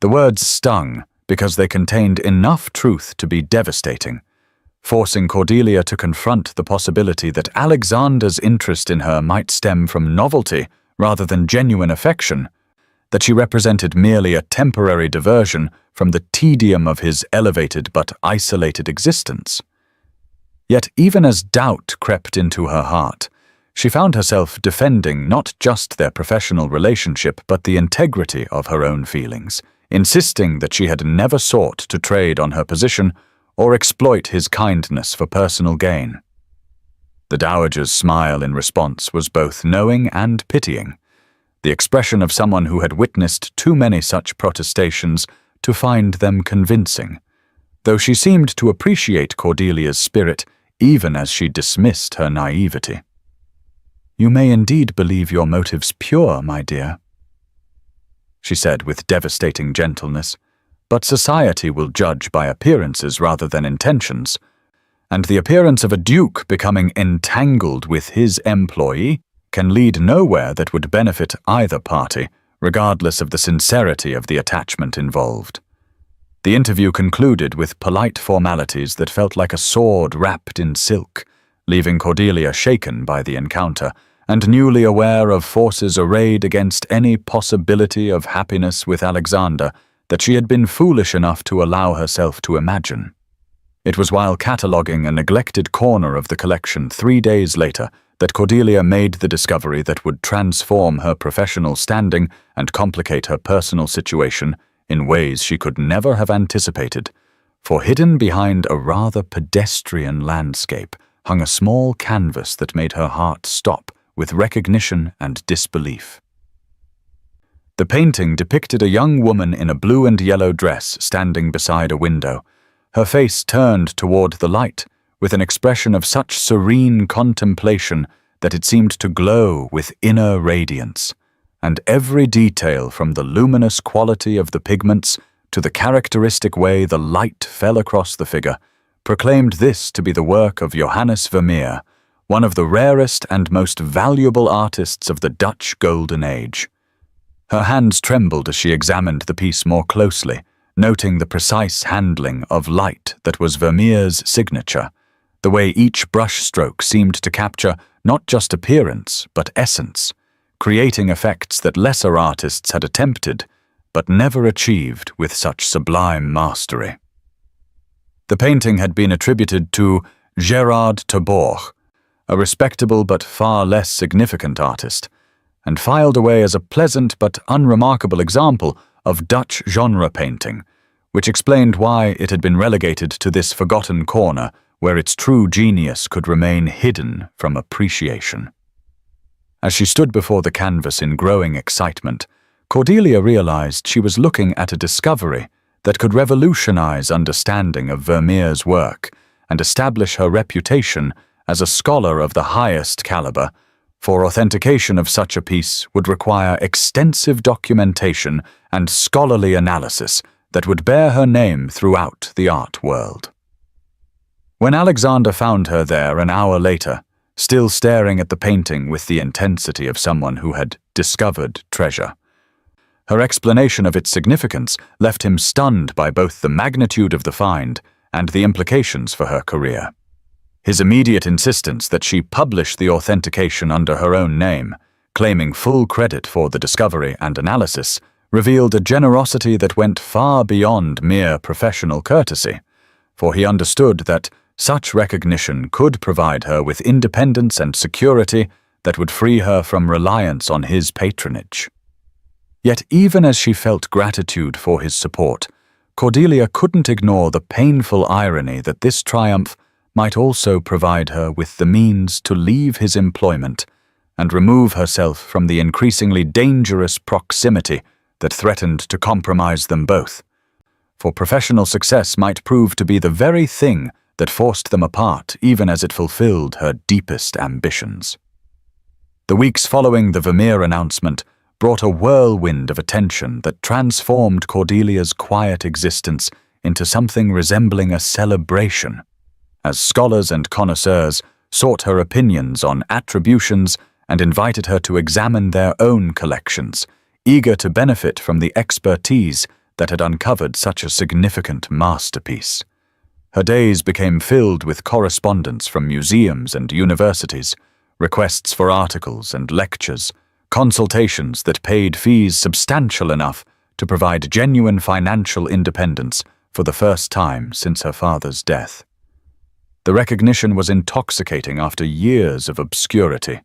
The words stung because they contained enough truth to be devastating, forcing Cordelia to confront the possibility that Alexander's interest in her might stem from novelty rather than genuine affection, that she represented merely a temporary diversion from the tedium of his elevated but isolated existence. Yet even as doubt crept into her heart, she found herself defending not just their professional relationship but the integrity of her own feelings, insisting that she had never sought to trade on her position or exploit his kindness for personal gain. The dowager's smile in response was both knowing and pitying, the expression of someone who had witnessed too many such protestations to find them convincing, though she seemed to appreciate Cordelia's spirit even as she dismissed her naivety. "You may indeed believe your motives pure, my dear," she said with devastating gentleness, "but society will judge by appearances rather than intentions, and the appearance of a duke becoming entangled with his employee can lead nowhere that would benefit either party, regardless of the sincerity of the attachment involved." The interview concluded with polite formalities that felt like a sword wrapped in silk, leaving Cordelia shaken by the encounter and newly aware of forces arrayed against any possibility of happiness with Alexander that she had been foolish enough to allow herself to imagine. It was while cataloguing a neglected corner of the collection 3 days later that Cordelia made the discovery that would transform her professional standing and complicate her personal situation in ways she could never have anticipated, for hidden behind a rather pedestrian landscape hung a small canvas that made her heart stop with recognition and disbelief. The painting depicted a young woman in a blue and yellow dress standing beside a window, her face turned toward the light, with an expression of such serene contemplation that it seemed to glow with inner radiance, and every detail from the luminous quality of the pigments to the characteristic way the light fell across the figure proclaimed this to be the work of Johannes Vermeer, one of the rarest and most valuable artists of the Dutch Golden Age. Her hands trembled as she examined the piece more closely, noting the precise handling of light that was Vermeer's signature, the way each brushstroke seemed to capture not just appearance but essence, creating effects that lesser artists had attempted but never achieved with such sublime mastery. The painting had been attributed to Gerard Terborch, a respectable but far less significant artist, and filed away as a pleasant but unremarkable example of Dutch genre painting, which explained why it had been relegated to this forgotten corner where its true genius could remain hidden from appreciation. As she stood before the canvas in growing excitement, Cordelia realized she was looking at a discovery that could revolutionize understanding of Vermeer's work and establish her reputation as a scholar of the highest caliber. For authentication of such a piece would require extensive documentation and scholarly analysis that would bear her name throughout the art world. When Alexander found her there an hour later, still staring at the painting with the intensity of someone who had discovered treasure, her explanation of its significance left him stunned by both the magnitude of the find and the implications for her career. His immediate insistence that she publish the authentication under her own name, claiming full credit for the discovery and analysis, revealed a generosity that went far beyond mere professional courtesy, for he understood that such recognition could provide her with independence and security that would free her from reliance on his patronage. Yet even as she felt gratitude for his support, Cordelia couldn't ignore the painful irony that this triumph might also provide her with the means to leave his employment and remove herself from the increasingly dangerous proximity that threatened to compromise them both. For professional success might prove to be the very thing that forced them apart even as it fulfilled her deepest ambitions. The weeks following the Vermeer announcement brought a whirlwind of attention that transformed Cordelia's quiet existence into something resembling a celebration, as scholars and connoisseurs sought her opinions on attributions and invited her to examine their own collections, eager to benefit from the expertise that had uncovered such a significant masterpiece. Her days became filled with correspondence from museums and universities, requests for articles and lectures, consultations that paid fees substantial enough to provide genuine financial independence for the first time since her father's death. The recognition was intoxicating after years of obscurity.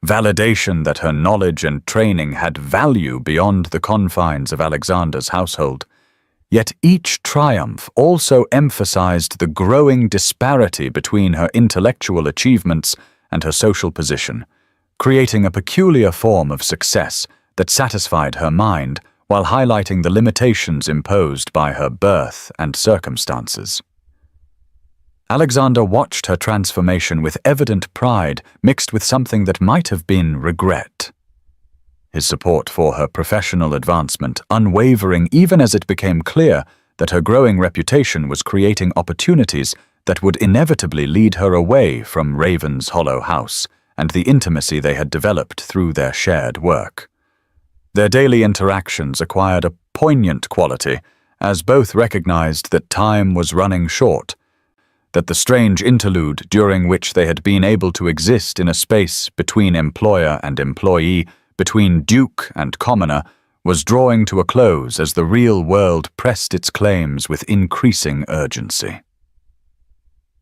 Validation that her knowledge and training had value beyond the confines of Alexander's household. Yet each triumph also emphasized the growing disparity between her intellectual achievements and her social position, creating a peculiar form of success that satisfied her mind while highlighting the limitations imposed by her birth and circumstances. Alexander watched her transformation with evident pride mixed with something that might have been regret. His support for her professional advancement unwavering even as it became clear that her growing reputation was creating opportunities that would inevitably lead her away from Raven's Hollow House and the intimacy they had developed through their shared work. Their daily interactions acquired a poignant quality as both recognized that time was running short, that the strange interlude during which they had been able to exist in a space between employer and employee, between duke and commoner, was drawing to a close as the real world pressed its claims with increasing urgency.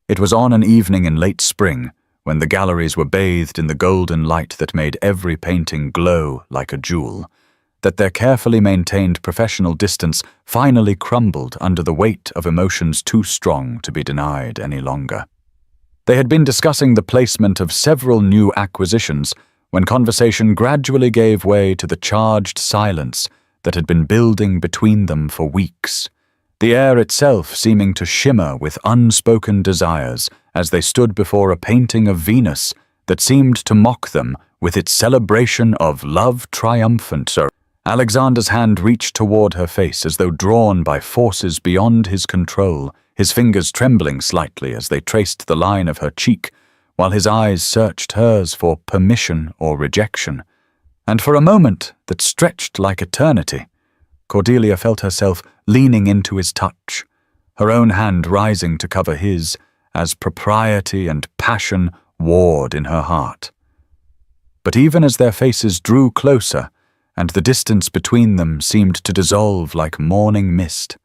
It was on an evening in late spring, when the galleries were bathed in the golden light that made every painting glow like a jewel, that their carefully maintained professional distance finally crumbled under the weight of emotions too strong to be denied any longer. They had been discussing the placement of several new acquisitions when conversation gradually gave way to the charged silence that had been building between them for weeks, the air itself seeming to shimmer with unspoken desires as they stood before a painting of Venus that seemed to mock them with its celebration of love triumphant. Alexander's hand reached toward her face as though drawn by forces beyond his control, his fingers trembling slightly as they traced the line of her cheek, while his eyes searched hers for permission or rejection. And for a moment that stretched like eternity, Cordelia felt herself leaning into his touch, her own hand rising to cover his, as propriety and passion warred in her heart. But even as their faces drew closer, and the distance between them seemed to dissolve like morning mist,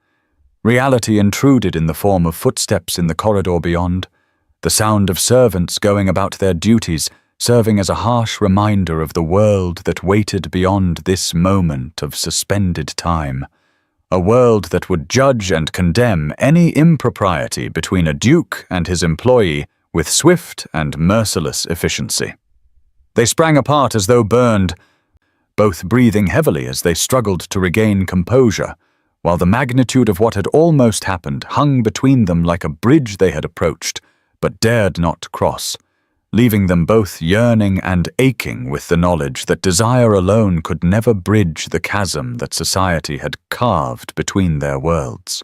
reality intruded in the form of footsteps in the corridor beyond, the sound of servants going about their duties, serving as a harsh reminder of the world that waited beyond this moment of suspended time, a world that would judge and condemn any impropriety between a duke and his employee with swift and merciless efficiency. They sprang apart as though burned, both breathing heavily as they struggled to regain composure, while the magnitude of what had almost happened hung between them like a bridge they had approached, but dared not cross, leaving them both yearning and aching with the knowledge that desire alone could never bridge the chasm that society had carved between their worlds.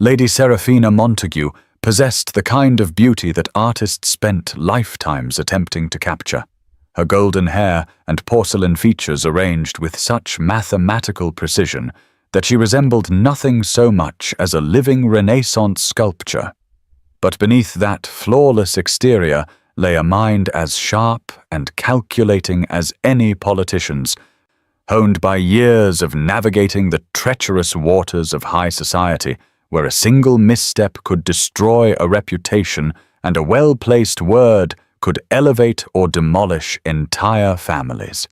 Lady Seraphina Montague possessed the kind of beauty that artists spent lifetimes attempting to capture, her golden hair and porcelain features arranged with such mathematical precision that she resembled nothing so much as a living Renaissance sculpture. But beneath that flawless exterior lay a mind as sharp and calculating as any politician's, honed by years of navigating the treacherous waters of high society, where a single misstep could destroy a reputation and a well-placed word could elevate or demolish entire families.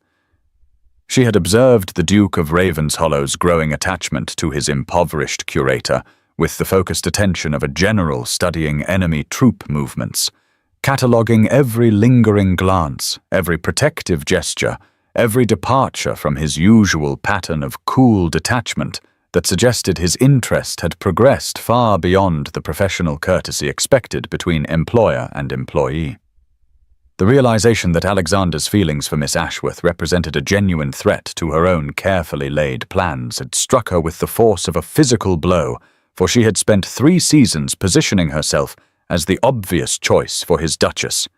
She had observed the Duke of Ravenshallow's growing attachment to his impoverished curator, with the focused attention of a general studying enemy troop movements, cataloguing every lingering glance, every protective gesture, every departure from his usual pattern of cool detachment that suggested his interest had progressed far beyond the professional courtesy expected between employer and employee. The realization that Alexander's feelings for Miss Ashworth represented a genuine threat to her own carefully laid plans had struck her with the force of a physical blow, for she had spent 3 seasons positioning herself as the obvious choice for his Duchess,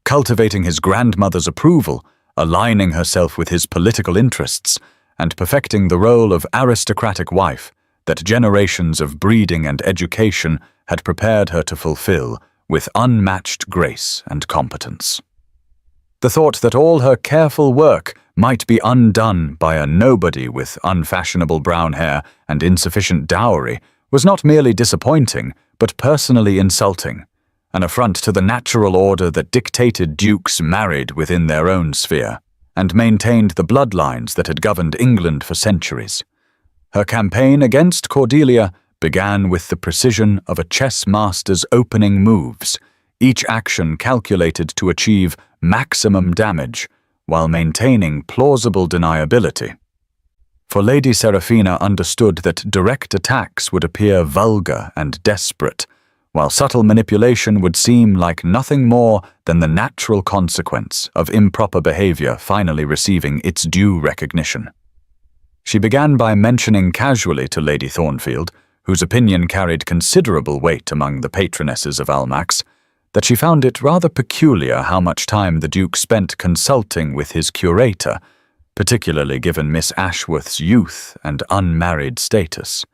cultivating his grandmother's approval, aligning herself with his political interests, and perfecting the role of aristocratic wife that generations of breeding and education had prepared her to fulfill with unmatched grace and competence. The thought that all her careful work might be undone by a nobody with unfashionable brown hair and insufficient dowry was not merely disappointing, but personally insulting, an affront to the natural order that dictated dukes married within their own sphere, and maintained the bloodlines that had governed England for centuries. Her campaign against Cordelia began with the precision of a chess master's opening moves, each action calculated to achieve maximum damage while maintaining plausible deniability. For Lady Seraphina understood that direct attacks would appear vulgar and desperate, while subtle manipulation would seem like nothing more than the natural consequence of improper behavior finally receiving its due recognition. She began by mentioning casually to Lady Thornfield, whose opinion carried considerable weight among the patronesses of Almack's, that she found it rather peculiar how much time the Duke spent consulting with his curator, particularly given Miss Ashworth's youth and unmarried status,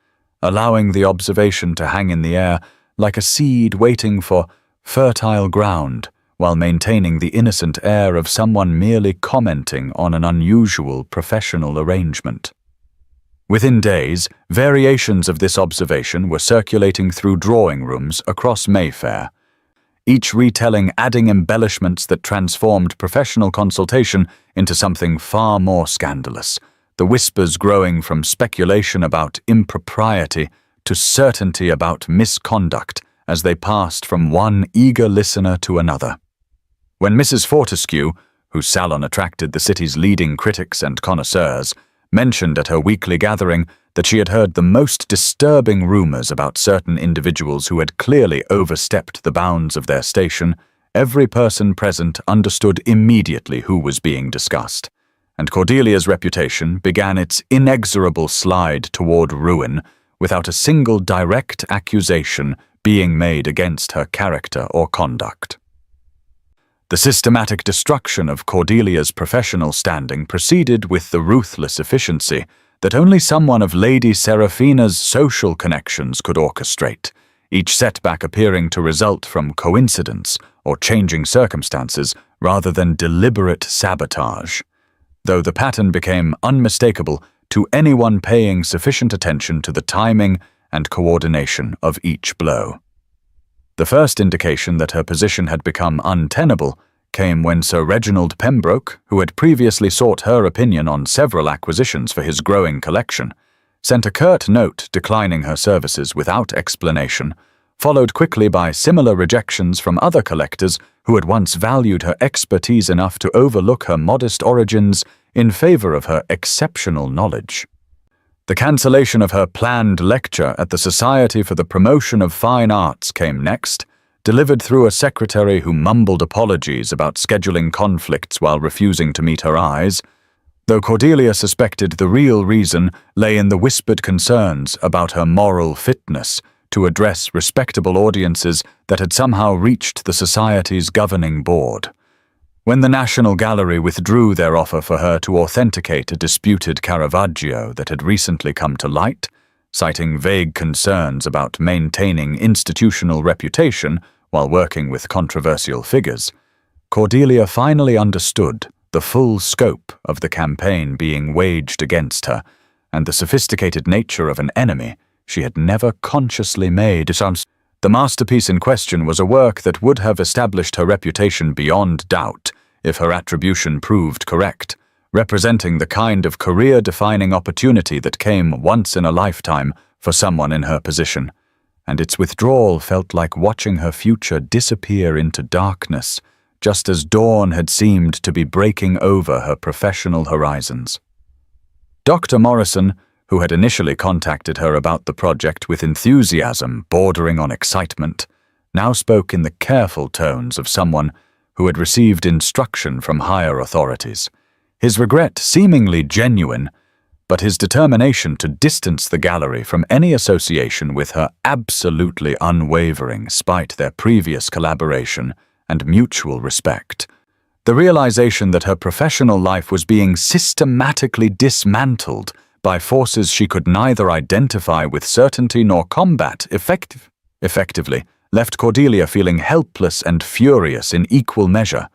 allowing the observation to hang in the air like a seed waiting for fertile ground, while maintaining the innocent air of someone merely commenting on an unusual professional arrangement. Within days, variations of this observation were circulating through drawing rooms across Mayfair, each retelling adding embellishments that transformed professional consultation into something far more scandalous, the whispers growing from speculation about impropriety to certainty about misconduct as they passed from one eager listener to another. When Mrs. Fortescue, whose salon attracted the city's leading critics and connoisseurs, mentioned at her weekly gathering that she had heard the most disturbing rumors about certain individuals who had clearly overstepped the bounds of their station, every person present understood immediately who was being discussed, and Cordelia's reputation began its inexorable slide toward ruin without a single direct accusation being made against her character or conduct. The systematic destruction of Cordelia's professional standing proceeded with the ruthless efficiency that only someone of Lady Seraphina's social connections could orchestrate, each setback appearing to result from coincidence or changing circumstances rather than deliberate sabotage, though the pattern became unmistakable to anyone paying sufficient attention to the timing and coordination of each blow. The first indication that her position had become untenable came when Sir Reginald Pembroke, who had previously sought her opinion on several acquisitions for his growing collection, sent a curt note declining her services without explanation, followed quickly by similar rejections from other collectors who had once valued her expertise enough to overlook her modest origins in favor of her exceptional knowledge. The cancellation of her planned lecture at the Society for the Promotion of Fine Arts came next, delivered through a secretary who mumbled apologies about scheduling conflicts while refusing to meet her eyes, though Cordelia suspected the real reason lay in the whispered concerns about her moral fitness to address respectable audiences that had somehow reached the Society's governing board. When the National Gallery withdrew their offer for her to authenticate a disputed Caravaggio that had recently come to light, citing vague concerns about maintaining institutional reputation while working with controversial figures, Cordelia finally understood the full scope of the campaign being waged against her and the sophisticated nature of an enemy she had never consciously made. The masterpiece in question was a work that would have established her reputation beyond doubt if her attribution proved correct, representing the kind of career-defining opportunity that came once in a lifetime for someone in her position, and its withdrawal felt like watching her future disappear into darkness, just as dawn had seemed to be breaking over her professional horizons. Dr. Morrison, who had initially contacted her about the project with enthusiasm bordering on excitement, now spoke in the careful tones of someone who had received instruction from higher authorities, his regret seemingly genuine, but his determination to distance the gallery from any association with her absolutely unwavering despite their previous collaboration and mutual respect. The realization that her professional life was being systematically dismantled by forces she could neither identify with certainty nor combat effectively left Cordelia feeling helpless and furious in equal measure,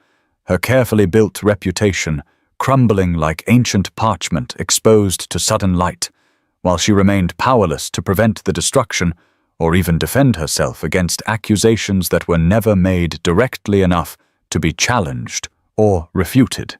her carefully built reputation crumbling like ancient parchment exposed to sudden light, while she remained powerless to prevent the destruction or even defend herself against accusations that were never made directly enough to be challenged or refuted.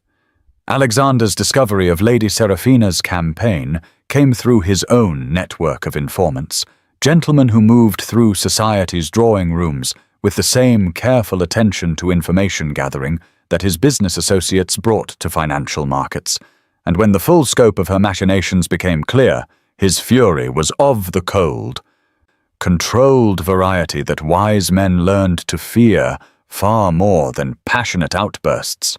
Alexander's discovery of Lady Seraphina's campaign came through his own network of informants, gentlemen who moved through society's drawing rooms with the same careful attention to information gathering that his business associates brought to financial markets, and when the full scope of her machinations became clear, his fury was of the cold, controlled variety that wise men learned to fear far more than passionate outbursts.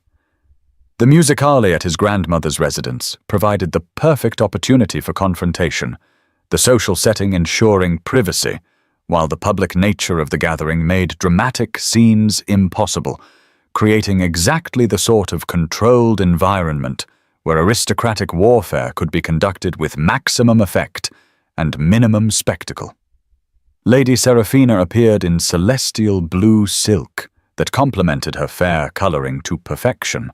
The musicale at his grandmother's residence provided the perfect opportunity for confrontation, the social setting ensuring privacy, while the public nature of the gathering made dramatic scenes impossible, creating exactly the sort of controlled environment where aristocratic warfare could be conducted with maximum effect and minimum spectacle. Lady Seraphina appeared in celestial blue silk that complemented her fair coloring to perfection,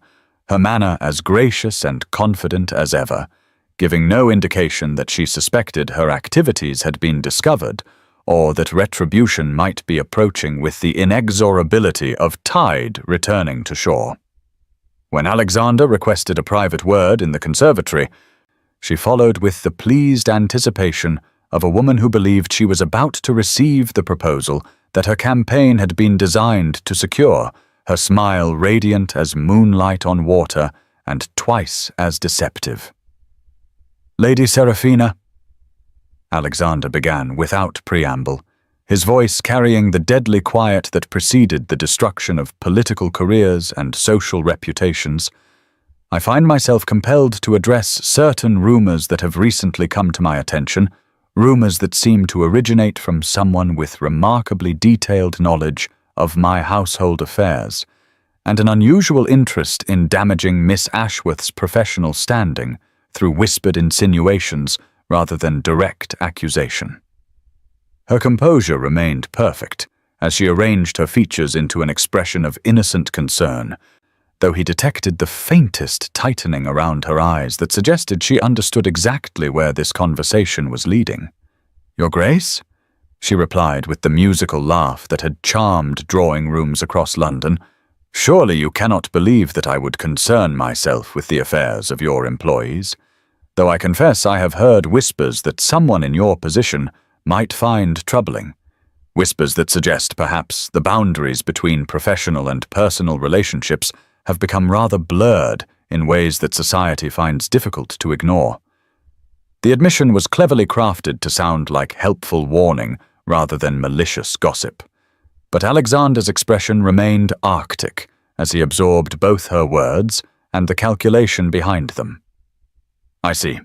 her manner as gracious and confident as ever, giving no indication that she suspected her activities had been discovered or that retribution might be approaching with the inexorability of tide returning to shore. When Alexander requested a private word in the conservatory, she followed with the pleased anticipation of a woman who believed she was about to receive the proposal that her campaign had been designed to secure, her smile radiant as moonlight on water and twice as deceptive. "Lady Seraphina," Alexander began without preamble, his voice carrying the deadly quiet that preceded the destruction of political careers and social reputations. I find myself compelled to address certain rumors that have recently come to my attention, rumors that seem to originate from someone with remarkably detailed knowledge of my household affairs, and an unusual interest in damaging Miss Ashworth's professional standing through whispered insinuations rather than direct accusation. Her composure remained perfect as she arranged her features into an expression of innocent concern, though he detected the faintest tightening around her eyes that suggested she understood exactly where this conversation was leading. "Your Grace?" she replied with the musical laugh that had charmed drawing rooms across London. "Surely you cannot believe that I would concern myself with the affairs of your employees, though I confess I have heard whispers that someone in your position might find troubling, whispers that suggest perhaps the boundaries between professional and personal relationships have become rather blurred in ways that society finds difficult to ignore." The admission was cleverly crafted to sound like helpful warning rather than malicious gossip, but Alexander's expression remained arctic as he absorbed both her words and the calculation behind them. "I see,"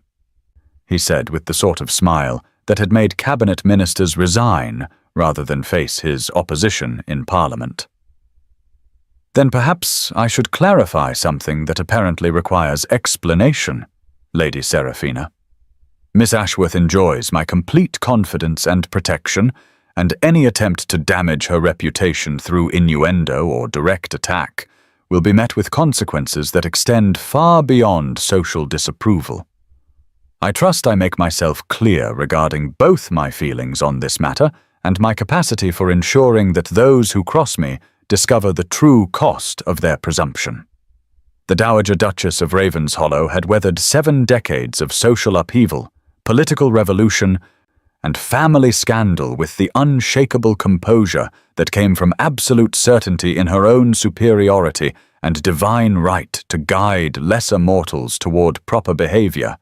he said with the sort of smile that had made cabinet ministers resign rather than face his opposition in Parliament. "Then perhaps I should clarify something that apparently requires explanation, Lady Seraphina. Miss Ashworth enjoys my complete confidence and protection, and any attempt to damage her reputation through innuendo or direct attack will be met with consequences that extend far beyond social disapproval. I trust I make myself clear regarding both my feelings on this matter and my capacity for ensuring that those who cross me discover the true cost of their presumption." The Dowager Duchess of Ravenshollow had weathered 7 decades of social upheaval, political revolution, and family scandal with the unshakable composure that came from absolute certainty in her own superiority and divine right to guide lesser mortals toward proper behavior.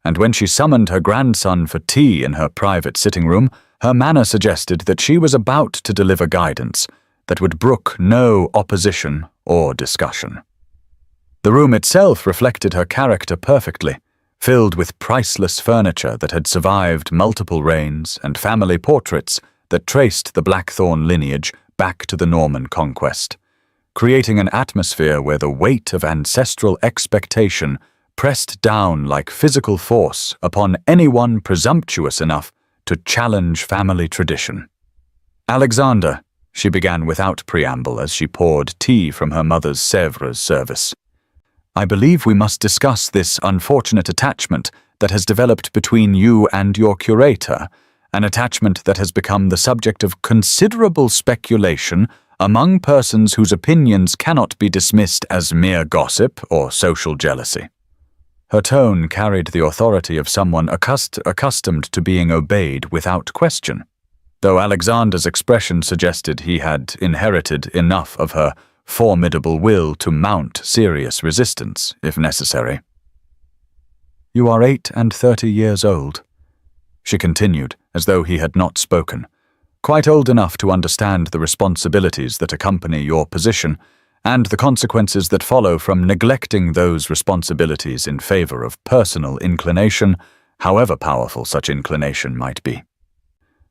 And when she summoned her grandson for tea in her private sitting room, her manner suggested that she was about to deliver guidance that would brook no opposition or discussion. The room itself reflected her character perfectly, filled with priceless furniture that had survived multiple reigns and family portraits that traced the Blackthorn lineage back to the Norman conquest, creating an atmosphere where the weight of ancestral expectation pressed down like physical force upon anyone presumptuous enough to challenge family tradition. "Alexander," she began without preamble as she poured tea from her mother's Sèvres service, "I believe we must discuss this unfortunate attachment that has developed between you and your curator, an attachment that has become the subject of considerable speculation among persons whose opinions cannot be dismissed as mere gossip or social jealousy." Her tone carried the authority of someone accustomed to being obeyed without question, though Alexander's expression suggested he had inherited enough of her formidable will to mount serious resistance, if necessary. "You are 38 years old," she continued, as though he had not spoken, "quite old enough to understand the responsibilities that accompany your position and the consequences that follow from neglecting those responsibilities in favor of personal inclination, however powerful such inclination might be.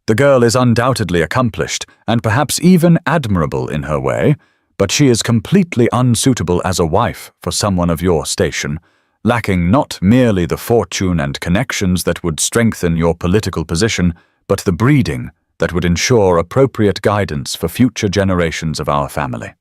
The girl is undoubtedly accomplished and perhaps even admirable in her way, but she is completely unsuitable as a wife for someone of your station, lacking not merely the fortune and connections that would strengthen your political position, but the breeding that would ensure appropriate guidance for future generations of our family."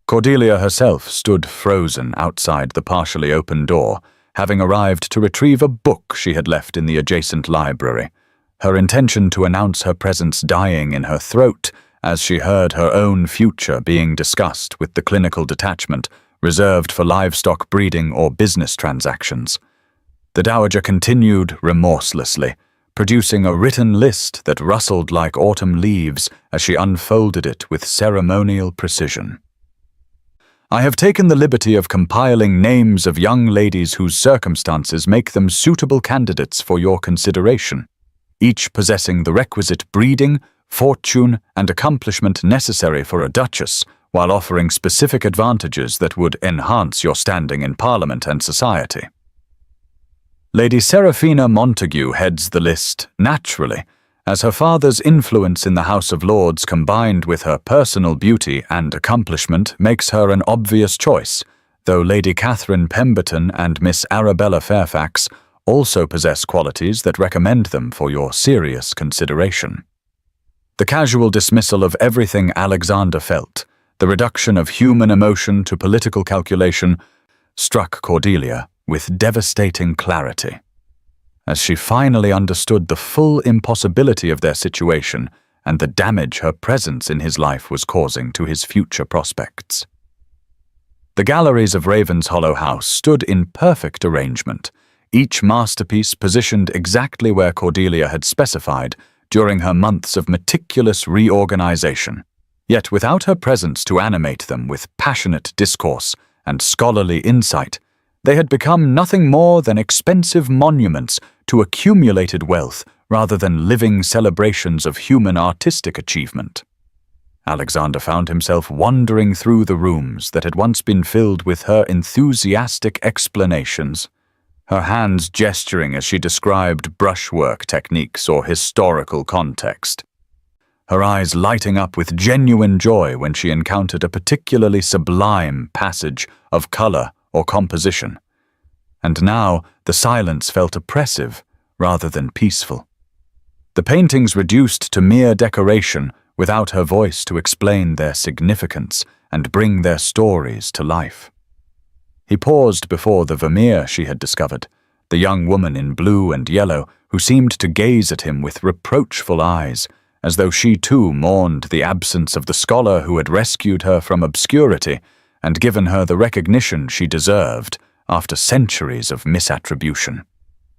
Cordelia herself stood frozen outside the partially open door, having arrived to retrieve a book she had left in the adjacent library, her intention to announce her presence dying in her throat as she heard her own future being discussed with the clinical detachment reserved for livestock breeding or business transactions. The Dowager continued remorselessly, producing a written list that rustled like autumn leaves as she unfolded it with ceremonial precision. "I have taken the liberty of compiling names of young ladies whose circumstances make them suitable candidates for your consideration. each possessing the requisite breeding, fortune, and accomplishment necessary for a duchess, while offering specific advantages that would enhance your standing in Parliament and society. Lady Seraphina Montague heads the list, naturally, as her father's influence in the House of Lords combined with her personal beauty and accomplishment makes her an obvious choice, though Lady Catherine Pemberton and Miss Arabella Fairfax also possess qualities that recommend them for your serious consideration. The casual dismissal of everything Alexander felt, the reduction of human emotion to political calculation, struck Cordelia with devastating clarity. As she finally understood the full impossibility of their situation and the damage her presence in his life was causing to his future prospects. The galleries of Ravenshollow House stood in perfect arrangement, each masterpiece positioned exactly where Cordelia had specified during her months of meticulous reorganization, yet without her presence to animate them with passionate discourse and scholarly insight, they had become nothing more than expensive monuments to accumulated wealth rather than living celebrations of human artistic achievement. Alexander found himself wandering through the rooms that had once been filled with her enthusiastic explanations, her hands gesturing as she described brushwork techniques or historical context, her eyes lighting up with genuine joy when she encountered a particularly sublime passage of color or composition. And now the silence felt oppressive rather than peaceful. The paintings reduced to mere decoration without her voice to explain their significance and bring their stories to life. He paused before the Vermeer she had discovered, the young woman in blue and yellow who seemed to gaze at him with reproachful eyes, as though she too mourned the absence of the scholar who had rescued her from obscurity and given her the recognition she deserved after centuries of misattribution.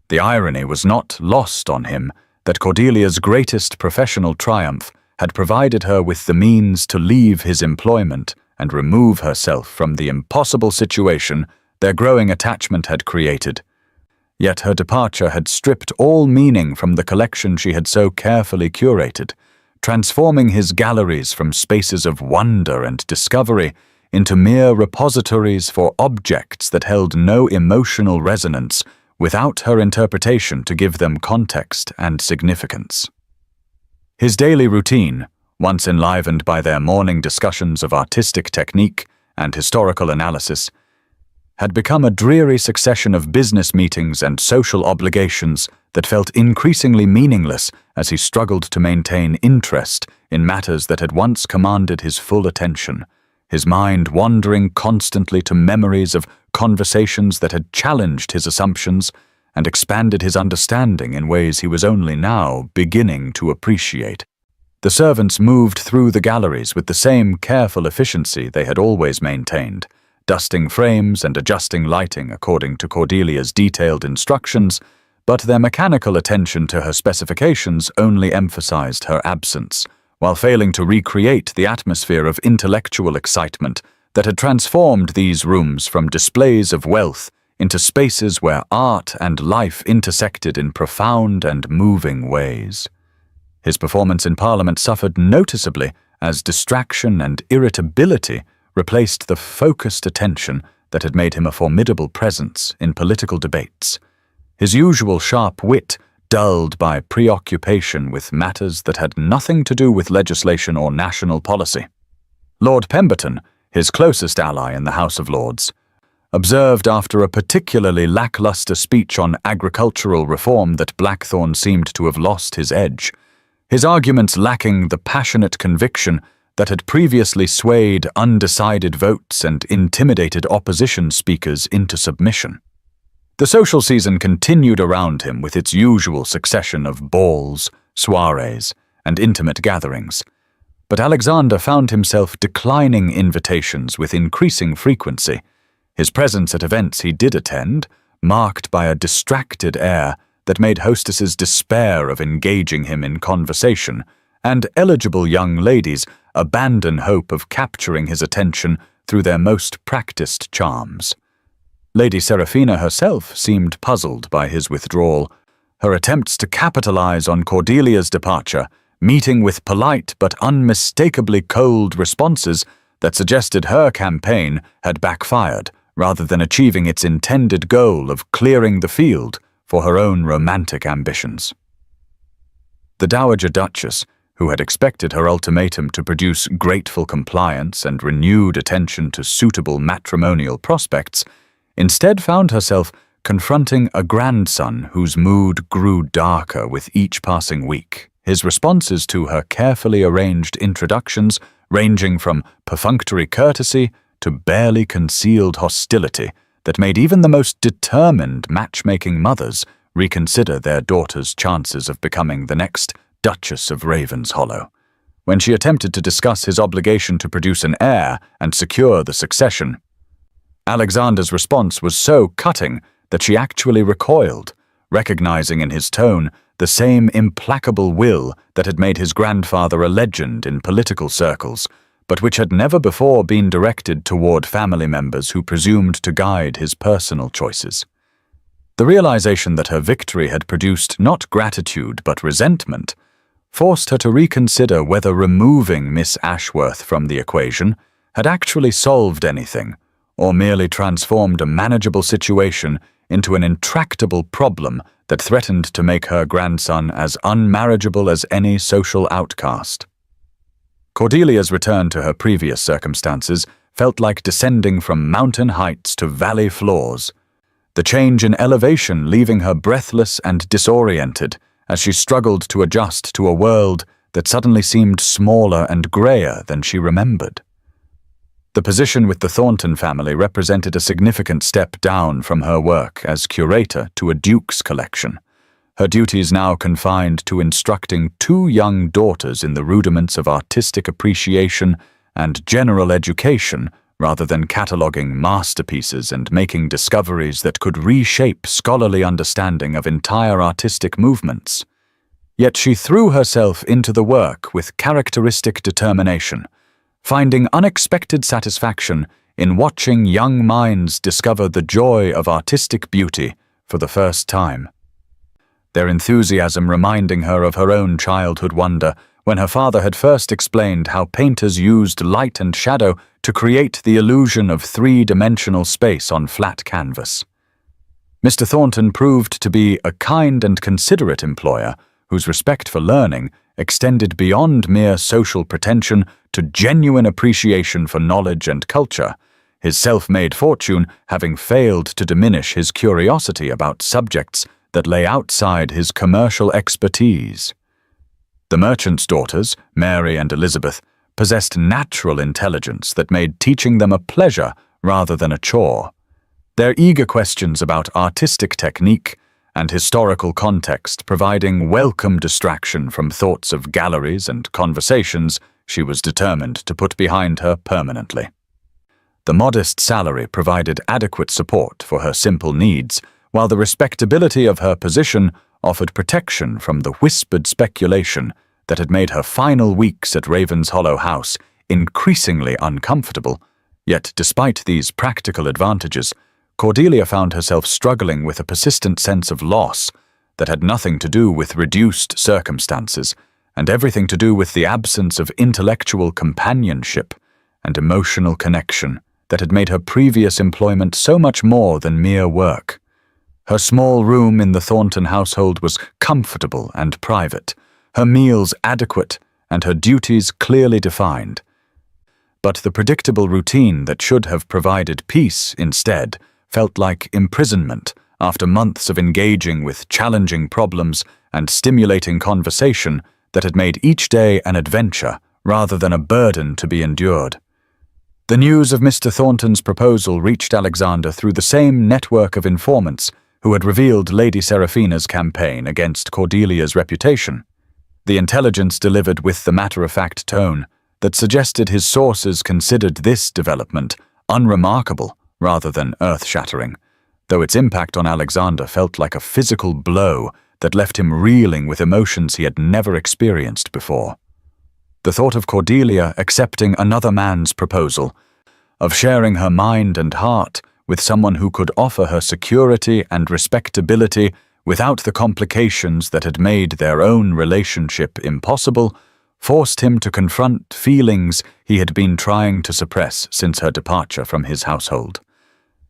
The irony was not lost on him that Cordelia's greatest professional triumph had provided her with the means to leave his employment and remove herself from the impossible situation their growing attachment had created. Yet her departure had stripped all meaning from the collection she had so carefully curated, transforming his galleries from spaces of wonder and discovery into mere repositories for objects that held no emotional resonance without her interpretation to give them context and significance. His daily routine, once enlivened by their morning discussions of artistic technique and historical analysis, had become a dreary succession of business meetings and social obligations that felt increasingly meaningless as he struggled to maintain interest in matters that had once commanded his full attention, his mind wandering constantly to memories of conversations that had challenged his assumptions and expanded his understanding in ways he was only now beginning to appreciate. The servants moved through the galleries with the same careful efficiency they had always maintained, dusting frames and adjusting lighting according to Cordelia's detailed instructions, but their mechanical attention to her specifications only emphasized her absence, while failing to recreate the atmosphere of intellectual excitement that had transformed these rooms from displays of wealth into spaces where art and life intersected in profound and moving ways. His performance in Parliament suffered noticeably as distraction and irritability replaced the focused attention that had made him a formidable presence in political debates, his usual sharp wit dulled by preoccupation with matters that had nothing to do with legislation or national policy. Lord Pemberton, his closest ally in the House of Lords, observed after a particularly lackluster speech on agricultural reform that Blackthorne seemed to have lost his edge, his arguments lacking the passionate conviction that had previously swayed undecided votes and intimidated opposition speakers into submission. The social season continued around him with its usual succession of balls, soirees, and intimate gatherings, but Alexander found himself declining invitations with increasing frequency, his presence at events he did attend marked by a distracted air that made hostesses despair of engaging him in conversation, and eligible young ladies abandon hope of capturing his attention through their most practiced charms. Lady Seraphina herself seemed puzzled by his withdrawal, Her attempts to capitalize on Cordelia's departure, meeting with polite but unmistakably cold responses that suggested her campaign had backfired, rather than achieving its intended goal of clearing the field for her own romantic ambitions. The Dowager Duchess, who had expected her ultimatum to produce grateful compliance and renewed attention to suitable matrimonial prospects, instead found herself confronting a grandson whose mood grew darker with each passing week, his responses to her carefully arranged introductions ranging from perfunctory courtesy to barely concealed hostility that made even the most determined matchmaking mothers reconsider their daughter's chances of becoming the next Duchess of Ravenshollow. When she attempted to discuss his obligation to produce an heir and secure the succession, Alexander's response was so cutting that she actually recoiled, recognizing in his tone the same implacable will that had made his grandfather a legend in political circles, but which had never before been directed toward family members who presumed to guide his personal choices. The realization that her victory had produced not gratitude but resentment forced her to reconsider whether removing Miss Ashworth from the equation had actually solved anything, or merely transformed a manageable situation into an intractable problem that threatened to make her grandson as unmarriageable as any social outcast. Cordelia's return to her previous circumstances felt like descending from mountain heights to valley floors, the change in elevation leaving her breathless and disoriented as she struggled to adjust to a world that suddenly seemed smaller and grayer than she remembered. The position with the Thornton family represented a significant step down from her work as curator to a Duke's collection, her duties now confined to instructing two young daughters in the rudiments of artistic appreciation and general education rather than cataloguing masterpieces and making discoveries that could reshape scholarly understanding of entire artistic movements. Yet she threw herself into the work with characteristic determination, finding unexpected satisfaction in watching young minds discover the joy of artistic beauty for the first time. Their enthusiasm reminding her of her own childhood wonder when her father had first explained how painters used light and shadow to create the illusion of three-dimensional space on flat canvas. Mr. Thornton proved to be a kind and considerate employer whose respect for learning extended beyond mere social pretension to genuine appreciation for knowledge and culture, his self-made fortune having failed to diminish his curiosity about subjects that lay outside his commercial expertise. The merchant's daughters, Mary and Elizabeth, possessed natural intelligence that made teaching them a pleasure rather than a chore. Their eager questions about artistic technique and historical context providing welcome distraction from thoughts of galleries and conversations she was determined to put behind her permanently. The modest salary provided adequate support for her simple needs, while the respectability of her position offered protection from the whispered speculation that had made her final weeks at Ravenshollow House increasingly uncomfortable. Yet, despite these practical advantages, Cordelia found herself struggling with a persistent sense of loss that had nothing to do with reduced circumstances and everything to do with the absence of intellectual companionship and emotional connection that had made her previous employment so much more than mere work. Her small room in the Thornton household was comfortable and private, her meals adequate, and her duties clearly defined. But the predictable routine that should have provided peace instead felt like imprisonment after months of engaging with challenging problems and stimulating conversation that had made each day an adventure rather than a burden to be endured. The news of Mr. Thornton's proposal reached Alexander through the same network of informants who had revealed Lady Seraphina's campaign against Cordelia's reputation. The intelligence delivered with the matter-of-fact tone that suggested his sources considered this development unremarkable rather than earth-shattering, though its impact on Alexander felt like a physical blow that left him reeling with emotions he had never experienced before. The thought of Cordelia accepting another man's proposal, of sharing her mind and heart with someone who could offer her security and respectability without the complications that had made their own relationship impossible, forced him to confront feelings he had been trying to suppress since her departure from his household.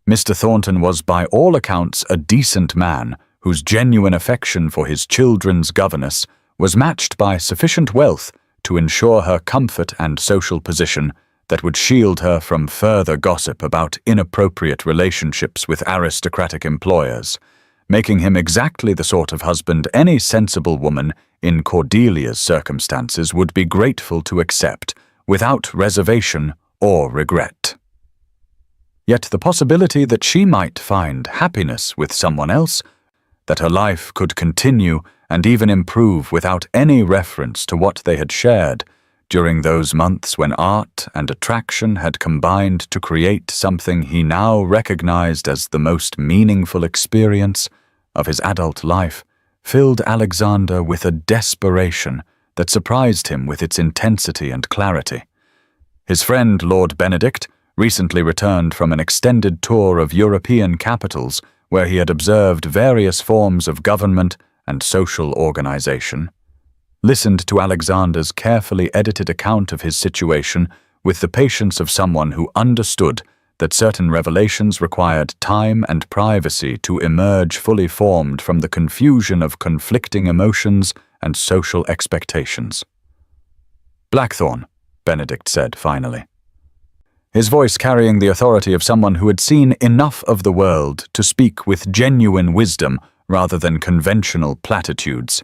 Mr. Thornton was by all accounts a decent man whose genuine affection for his children's governess was matched by sufficient wealth to ensure her comfort and social position that would shield her from further gossip about inappropriate relationships with aristocratic employers, making him exactly the sort of husband any sensible woman in Cordelia's circumstances would be grateful to accept without reservation or regret. Yet the possibility that she might find happiness with someone else, that her life could continue and even improve without any reference to what they had shared during those months when art and attraction had combined to create something he now recognized as the most meaningful experience of his adult life, filled Alexander with a desperation that surprised him with its intensity and clarity. His friend Lord Benedict, recently returned from an extended tour of European capitals where he had observed various forms of government and social organization, listened to Alexander's carefully edited account of his situation with the patience of someone who understood that certain revelations required time and privacy to emerge fully formed from the confusion of conflicting emotions and social expectations. "Blackthorn," Benedict said finally, his voice carrying the authority of someone who had seen enough of the world to speak with genuine wisdom rather than conventional platitudes.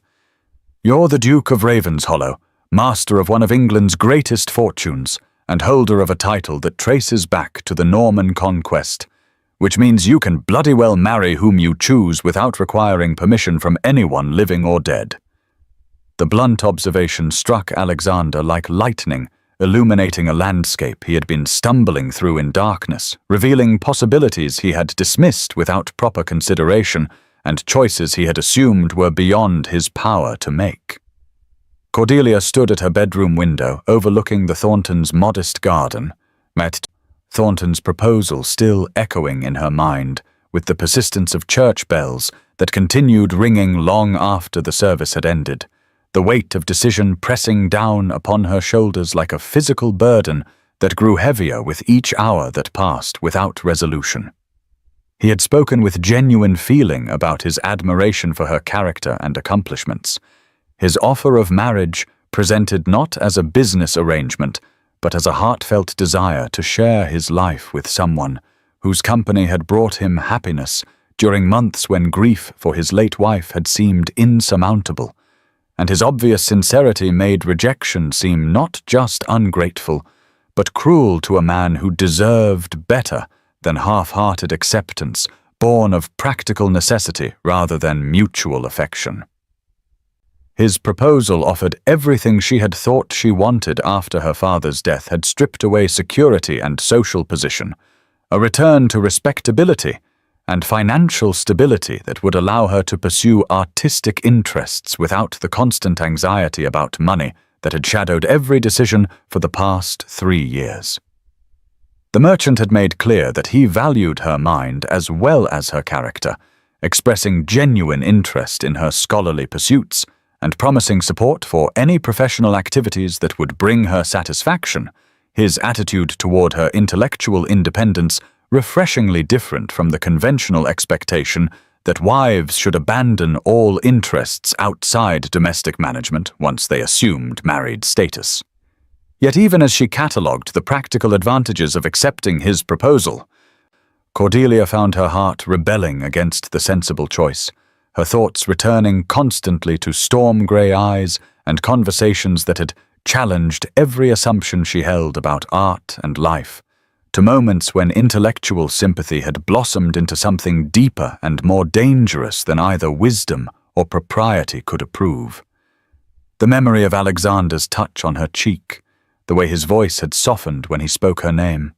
"You're the Duke of Ravenshollow, master of one of England's greatest fortunes, and holder of a title that traces back to the Norman conquest, which means you can bloody well marry whom you choose without requiring permission from anyone living or dead." The blunt observation struck Alexander like lightning, illuminating a landscape he had been stumbling through in darkness, revealing possibilities he had dismissed without proper consideration, and choices he had assumed were beyond his power to make. Cordelia stood at her bedroom window, overlooking the Thorntons' modest garden, met Thornton's proposal still echoing in her mind, with the persistence of church bells that continued ringing long after the service had ended, the weight of decision pressing down upon her shoulders like a physical burden that grew heavier with each hour that passed without resolution. He had spoken with genuine feeling about his admiration for her character and accomplishments. His offer of marriage presented not as a business arrangement, but as a heartfelt desire to share his life with someone whose company had brought him happiness during months when grief for his late wife had seemed insurmountable, and his obvious sincerity made rejection seem not just ungrateful, but cruel to a man who deserved better than half-hearted acceptance, born of practical necessity rather than mutual affection. His proposal offered everything she had thought she wanted after her father's death had stripped away security and social position, a return to respectability and financial stability that would allow her to pursue artistic interests without the constant anxiety about money that had shadowed every decision for the past 3 years. The merchant had made clear that he valued her mind as well as her character, expressing genuine interest in her scholarly pursuits and promising support for any professional activities that would bring her satisfaction, his attitude toward her intellectual independence refreshingly different from the conventional expectation that wives should abandon all interests outside domestic management once they assumed married status. Yet even as she catalogued the practical advantages of accepting his proposal, Cordelia found her heart rebelling against the sensible choice, her thoughts returning constantly to storm-grey eyes and conversations that had challenged every assumption she held about art and life, to moments when intellectual sympathy had blossomed into something deeper and more dangerous than either wisdom or propriety could approve. The memory of Alexander's touch on her cheek, the way his voice had softened when he spoke her name,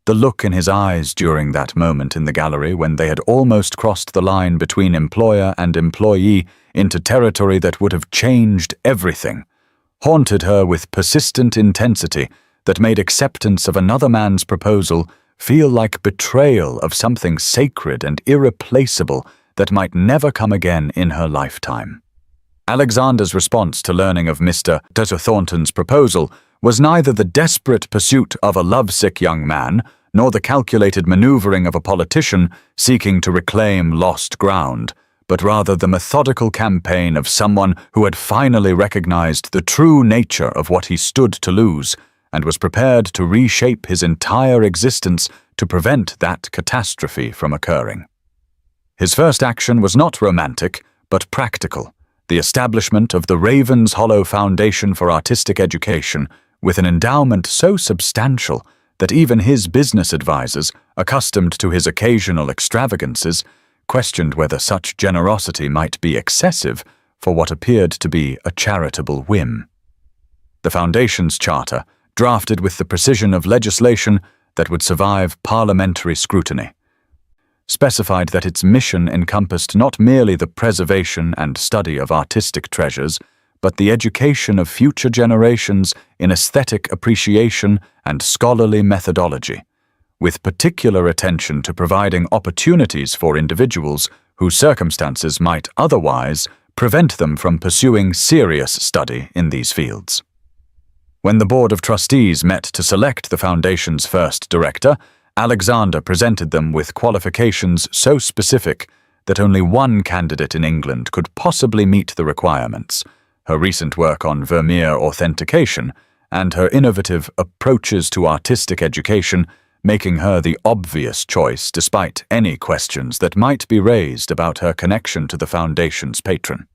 the look in his eyes during that moment in the gallery when they had almost crossed the line between employer and employee into territory that would have changed everything, haunted her with persistent intensity that made acceptance of another man's proposal feel like betrayal of something sacred and irreplaceable that might never come again in her lifetime. Alexander's response to learning of Mr. Thornton's proposal was neither the desperate pursuit of a lovesick young man nor the calculated maneuvering of a politician seeking to reclaim lost ground, but rather the methodical campaign of someone who had finally recognized the true nature of what he stood to lose and was prepared to reshape his entire existence to prevent that catastrophe from occurring. His first action was not romantic, but practical: the establishment of the Ravens Hollow Foundation for Artistic Education, with an endowment so substantial that even his business advisors, accustomed to his occasional extravagances, questioned whether such generosity might be excessive for what appeared to be a charitable whim. The Foundation's charter, drafted with the precision of legislation that would survive parliamentary scrutiny, specified that its mission encompassed not merely the preservation and study of artistic treasures, but the education of future generations in aesthetic appreciation and scholarly methodology, with particular attention to providing opportunities for individuals whose circumstances might otherwise prevent them from pursuing serious study in these fields. When the Board of Trustees met to select the Foundation's first director, Alexander presented them with qualifications so specific that only one candidate in England could possibly meet the requirements: her recent work on Vermeer authentication and her innovative approaches to artistic education, making her the obvious choice despite any questions that might be raised about her connection to the Foundation's patron.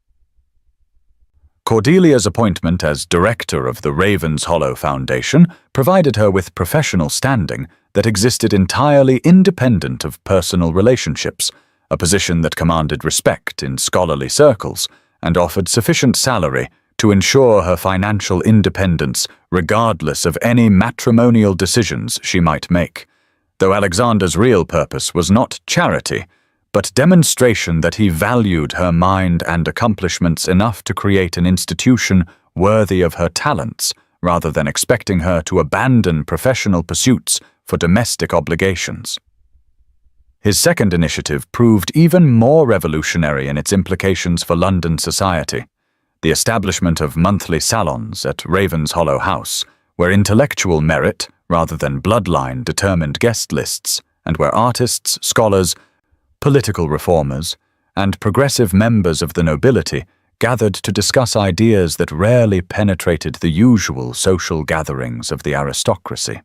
Cordelia's appointment as director of the Ravens Hollow Foundation provided her with professional standing that existed entirely independent of personal relationships, a position that commanded respect in scholarly circles and offered sufficient salary to ensure her financial independence regardless of any matrimonial decisions she might make, though Alexander's real purpose was not charity, but demonstration that he valued her mind and accomplishments enough to create an institution worthy of her talents, rather than expecting her to abandon professional pursuits for domestic obligations. His second initiative proved even more revolutionary in its implications for London society: the establishment of monthly salons at Ravens Hollow House, where intellectual merit, rather than bloodline, determined guest lists, and where artists, scholars, political reformers, and progressive members of the nobility gathered to discuss ideas that rarely penetrated the usual social gatherings of the aristocracy.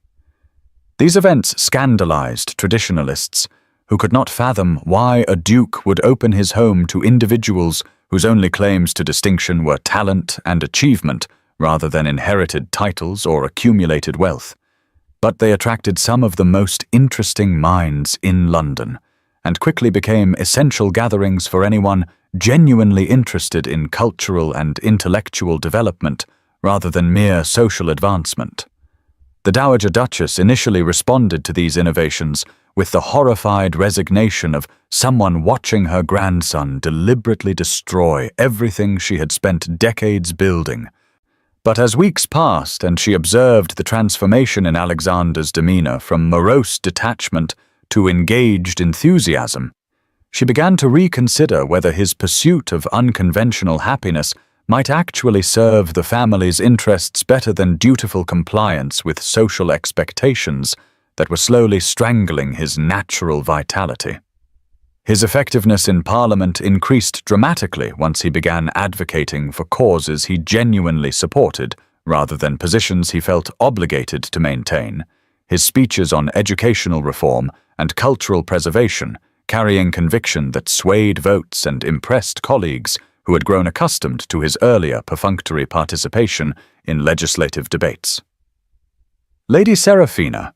These events scandalized traditionalists, who could not fathom why a duke would open his home to individuals whose only claims to distinction were talent and achievement rather than inherited titles or accumulated wealth. But they attracted some of the most interesting minds in London, and quickly became essential gatherings for anyone genuinely interested in cultural and intellectual development rather than mere social advancement. The Dowager Duchess initially responded to these innovations with the horrified resignation of someone watching her grandson deliberately destroy everything she had spent decades building. But as weeks passed and she observed the transformation in Alexander's demeanor from morose detachment to engaged enthusiasm, she began to reconsider whether his pursuit of unconventional happiness might actually serve the family's interests better than dutiful compliance with social expectations that were slowly strangling his natural vitality. His effectiveness in Parliament increased dramatically once he began advocating for causes he genuinely supported rather than positions he felt obligated to maintain. His speeches on educational reform and cultural preservation, carrying conviction that swayed votes and impressed colleagues who had grown accustomed to his earlier perfunctory participation in legislative debates. Lady Seraphina,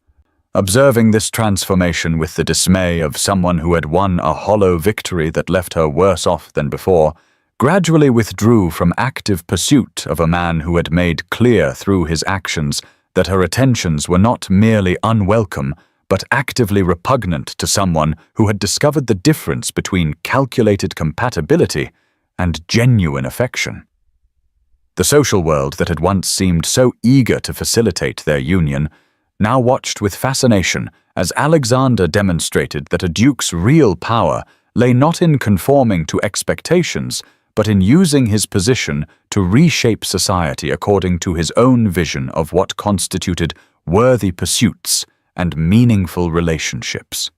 observing this transformation with the dismay of someone who had won a hollow victory that left her worse off than before, gradually withdrew from active pursuit of a man who had made clear through his actions that her attentions were not merely unwelcome, but actively repugnant to someone who had discovered the difference between calculated compatibility and genuine affection. The social world that had once seemed so eager to facilitate their union now watched with fascination as Alexander demonstrated that a duke's real power lay not in conforming to expectations, but in using his position to reshape society according to his own vision of what constituted worthy pursuits and meaningful relationships.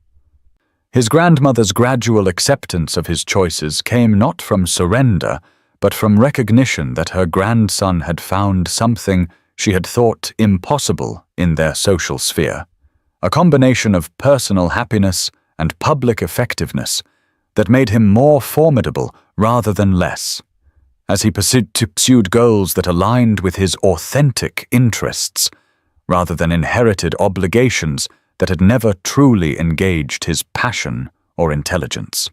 His grandmother's gradual acceptance of his choices came not from surrender, but from recognition that her grandson had found something she had thought impossible in their social sphere, a combination of personal happiness and public effectiveness that made him more formidable rather than less, as he pursued goals that aligned with his authentic interests, rather than inherited obligations that had never truly engaged his passion or intelligence.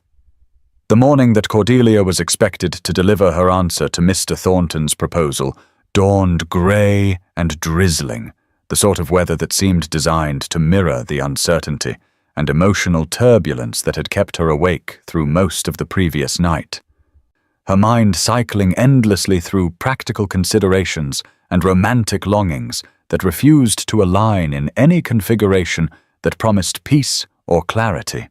The morning that Cordelia was expected to deliver her answer to Mr. Thornton's proposal dawned grey and drizzling, the sort of weather that seemed designed to mirror the uncertainty and emotional turbulence that had kept her awake through most of the previous night. Her mind cycling endlessly through practical considerations and romantic longings that refused to align in any configuration that promised peace or clarity.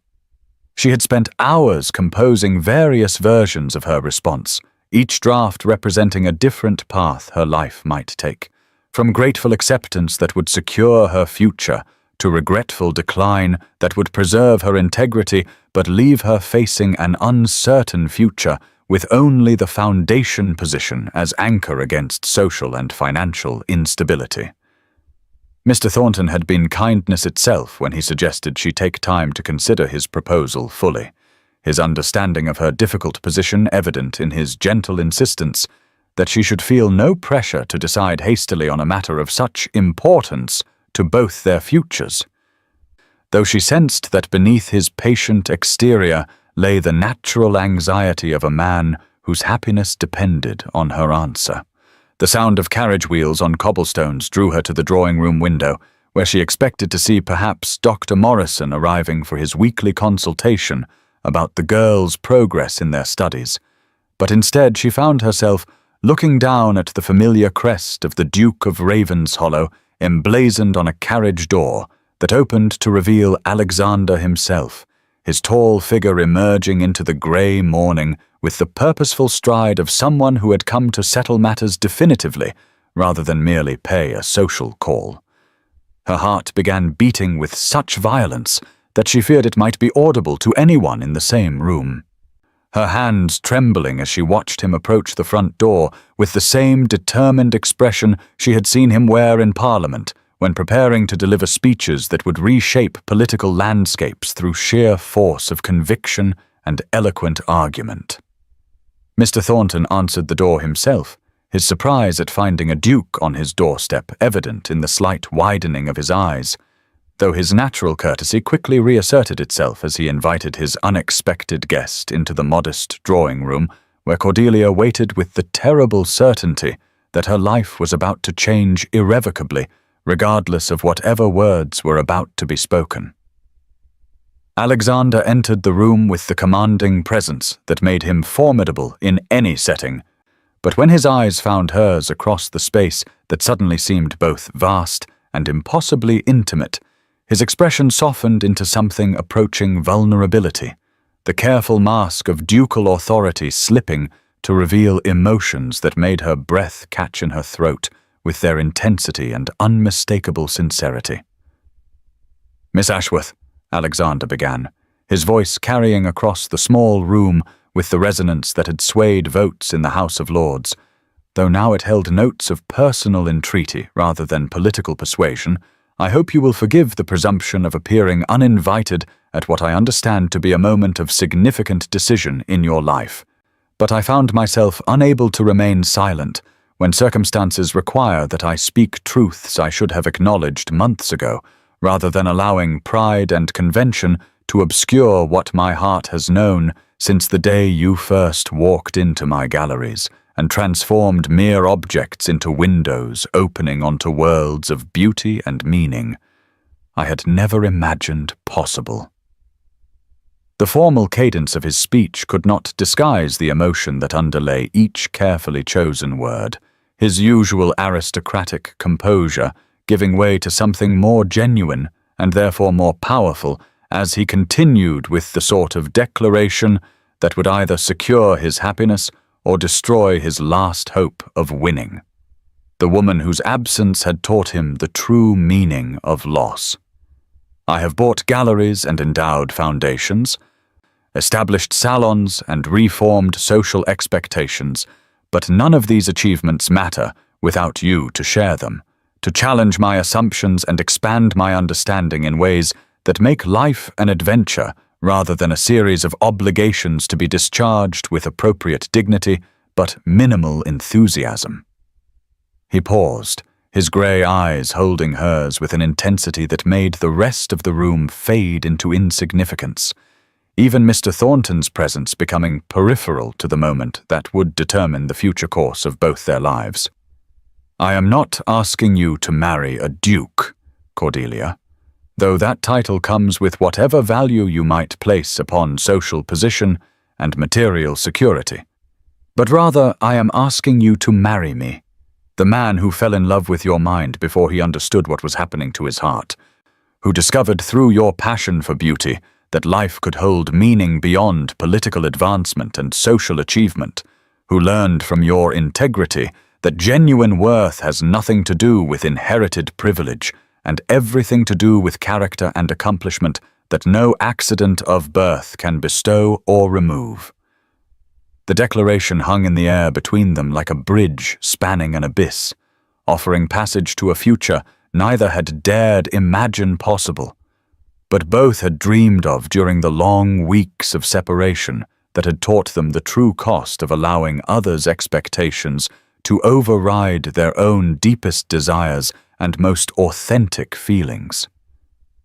She had spent hours composing various versions of her response, each draft representing a different path her life might take, from grateful acceptance that would secure her future to regretful decline that would preserve her integrity but leave her facing an uncertain future with only the foundation position as anchor against social and financial instability. Mr. Thornton had been kindness itself when he suggested she take time to consider his proposal fully, his understanding of her difficult position evident in his gentle insistence that she should feel no pressure to decide hastily on a matter of such importance to both their futures. Though she sensed that beneath his patient exterior lay the natural anxiety of a man whose happiness depended on her answer. The sound of carriage wheels on cobblestones drew her to the drawing-room window, where she expected to see perhaps Dr. Morrison arriving for his weekly consultation about the girls' progress in their studies. But instead she found herself looking down at the familiar crest of the Duke of Ravenshollow emblazoned on a carriage door that opened to reveal Alexander himself, his tall figure emerging into the grey morning with the purposeful stride of someone who had come to settle matters definitively rather than merely pay a social call. Her heart began beating with such violence that she feared it might be audible to anyone in the same room. Her hands trembling as she watched him approach the front door with the same determined expression she had seen him wear in Parliament when preparing to deliver speeches that would reshape political landscapes through sheer force of conviction and eloquent argument. Mr. Thornton answered the door himself, his surprise at finding a duke on his doorstep evident in the slight widening of his eyes, though his natural courtesy quickly reasserted itself as he invited his unexpected guest into the modest drawing-room where Cordelia waited with the terrible certainty that her life was about to change irrevocably, regardless of whatever words were about to be spoken. Alexander entered the room with the commanding presence that made him formidable in any setting, but when his eyes found hers across the space that suddenly seemed both vast and impossibly intimate, his expression softened into something approaching vulnerability, the careful mask of ducal authority slipping to reveal emotions that made her breath catch in her throat with their intensity and unmistakable sincerity. "Miss Ashworth," Alexander began, his voice carrying across the small room with the resonance that had swayed votes in the House of Lords, though now it held notes of personal entreaty rather than political persuasion. "I hope you will forgive the presumption of appearing uninvited at what I understand to be a moment of significant decision in your life, but I found myself unable to remain silent when circumstances require that I speak truths I should have acknowledged months ago, rather than allowing pride and convention to obscure what my heart has known since the day you first walked into my galleries and transformed mere objects into windows opening onto worlds of beauty and meaning I had never imagined possible." The formal cadence of his speech could not disguise the emotion that underlay each carefully chosen word, his usual aristocratic composure giving way to something more genuine and therefore more powerful as he continued with the sort of declaration that would either secure his happiness or destroy his last hope of winning. The woman whose absence had taught him the true meaning of loss. I have bought galleries and endowed foundations, established salons and reformed social expectations, but none of these achievements matter without you to share them, to challenge my assumptions and expand my understanding in ways that make life an adventure rather than a series of obligations to be discharged with appropriate dignity but minimal enthusiasm. He paused, his grey eyes holding hers with an intensity that made the rest of the room fade into insignificance, even Mr. Thornton's presence becoming peripheral to the moment that would determine the future course of both their lives. I am not asking you to marry a duke, Cordelia, though that title comes with whatever value you might place upon social position and material security. But rather, I am asking you to marry me, the man who fell in love with your mind before he understood what was happening to his heart, who discovered through your passion for beauty that life could hold meaning beyond political advancement and social achievement, who learned from your integrity that genuine worth has nothing to do with inherited privilege and everything to do with character and accomplishment that no accident of birth can bestow or remove. The declaration hung in the air between them like a bridge spanning an abyss, offering passage to a future neither had dared imagine possible, but both had dreamed of during the long weeks of separation that had taught them the true cost of allowing others' expectations to override their own deepest desires and most authentic feelings.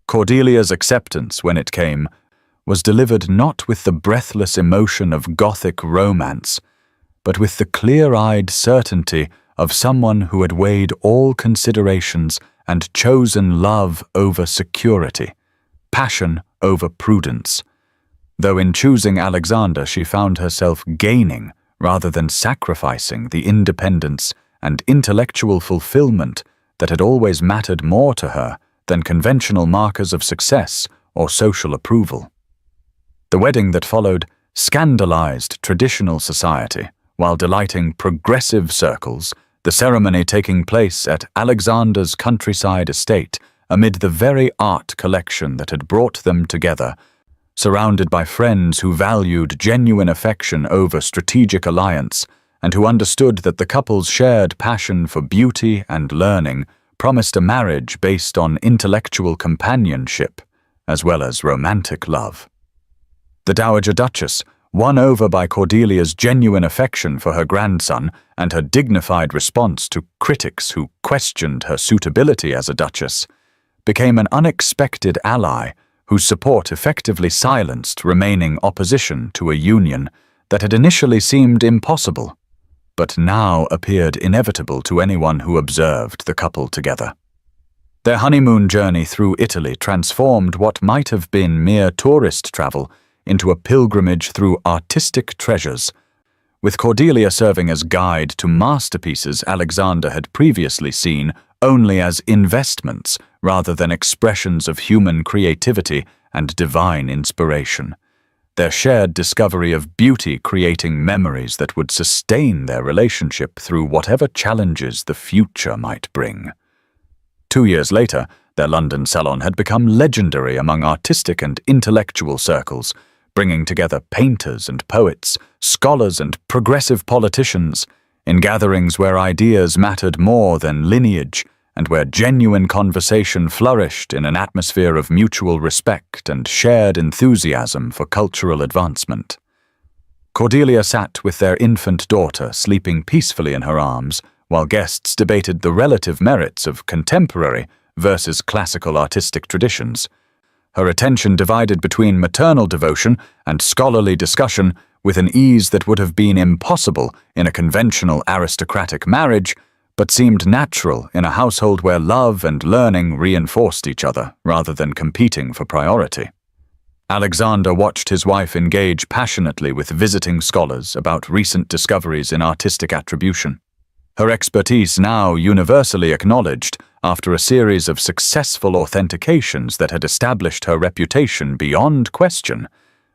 Cordelia's acceptance, when it came, was delivered not with the breathless emotion of Gothic romance, but with the clear-eyed certainty of someone who had weighed all considerations and chosen love over security, passion over prudence, though in choosing Alexander she found herself gaining rather than sacrificing the independence and intellectual fulfillment that had always mattered more to her than conventional markers of success or social approval. The wedding that followed scandalized traditional society while delighting progressive circles, the ceremony taking place at Alexander's countryside estate amid the very art collection that had brought them together, surrounded by friends who valued genuine affection over strategic alliance and who understood that the couple's shared passion for beauty and learning promised a marriage based on intellectual companionship as well as romantic love. The Dowager Duchess, won over by Cordelia's genuine affection for her grandson and her dignified response to critics who questioned her suitability as a duchess, became an unexpected ally whose support effectively silenced remaining opposition to a union that had initially seemed impossible, but now appeared inevitable to anyone who observed the couple together. Their honeymoon journey through Italy transformed what might have been mere tourist travel into a pilgrimage through artistic treasures, with Cordelia serving as guide to masterpieces Alexander had previously seen only as investments rather than expressions of human creativity and divine inspiration, their shared discovery of beauty creating memories that would sustain their relationship through whatever challenges the future might bring. 2 years later, their London salon had become legendary among artistic and intellectual circles, bringing together painters and poets, scholars and progressive politicians, in gatherings where ideas mattered more than lineage and where genuine conversation flourished in an atmosphere of mutual respect and shared enthusiasm for cultural advancement. Cordelia sat with their infant daughter sleeping peacefully in her arms while guests debated the relative merits of contemporary versus classical artistic traditions, her attention divided between maternal devotion and scholarly discussion with an ease that would have been impossible in a conventional aristocratic marriage, but seemed natural in a household where love and learning reinforced each other rather than competing for priority. Alexander watched his wife engage passionately with visiting scholars about recent discoveries in artistic attribution. Her expertise, now universally acknowledged, after a series of successful authentications that had established her reputation beyond question,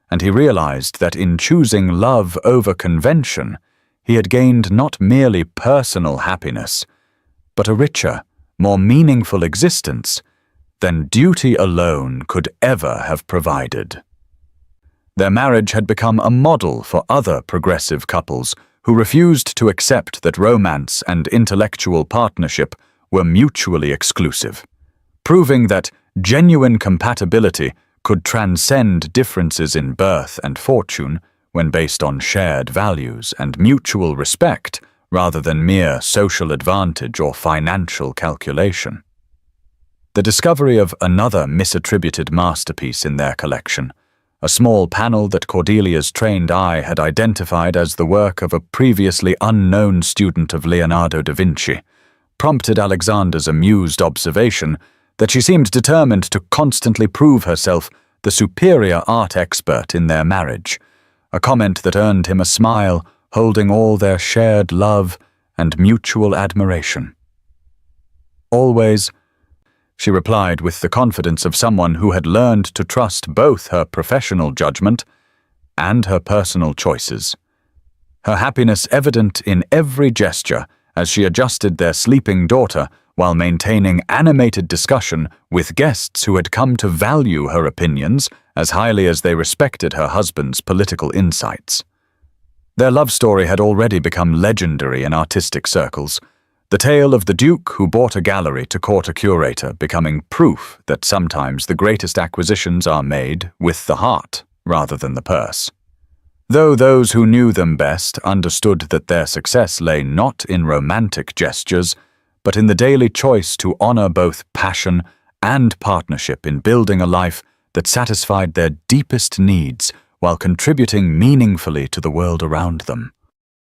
and he realized that in choosing love over convention, he had gained not merely personal happiness, but a richer, more meaningful existence than duty alone could ever have provided. Their marriage had become a model for other progressive couples who refused to accept that romance and intellectual partnership were mutually exclusive, proving that genuine compatibility could transcend differences in birth and fortune when based on shared values and mutual respect rather than mere social advantage or financial calculation. The discovery of another misattributed masterpiece in their collection, a small panel that Cordelia's trained eye had identified as the work of a previously unknown student of Leonardo da Vinci, prompted Alexander's amused observation that she seemed determined to constantly prove herself the superior art expert in their marriage, a comment that earned him a smile holding all their shared love and mutual admiration. "Always," she replied with the confidence of someone who had learned to trust both her professional judgment and her personal choices, her happiness evident in every gesture as she adjusted their sleeping daughter while maintaining animated discussion with guests who had come to value her opinions as highly as they respected her husband's political insights. Their love story had already become legendary in artistic circles, the tale of the Duke who bought a gallery to court a curator becoming proof that sometimes the greatest acquisitions are made with the heart rather than the purse. Though those who knew them best understood that their success lay not in romantic gestures, but in the daily choice to honor both passion and partnership in building a life that satisfied their deepest needs while contributing meaningfully to the world around them.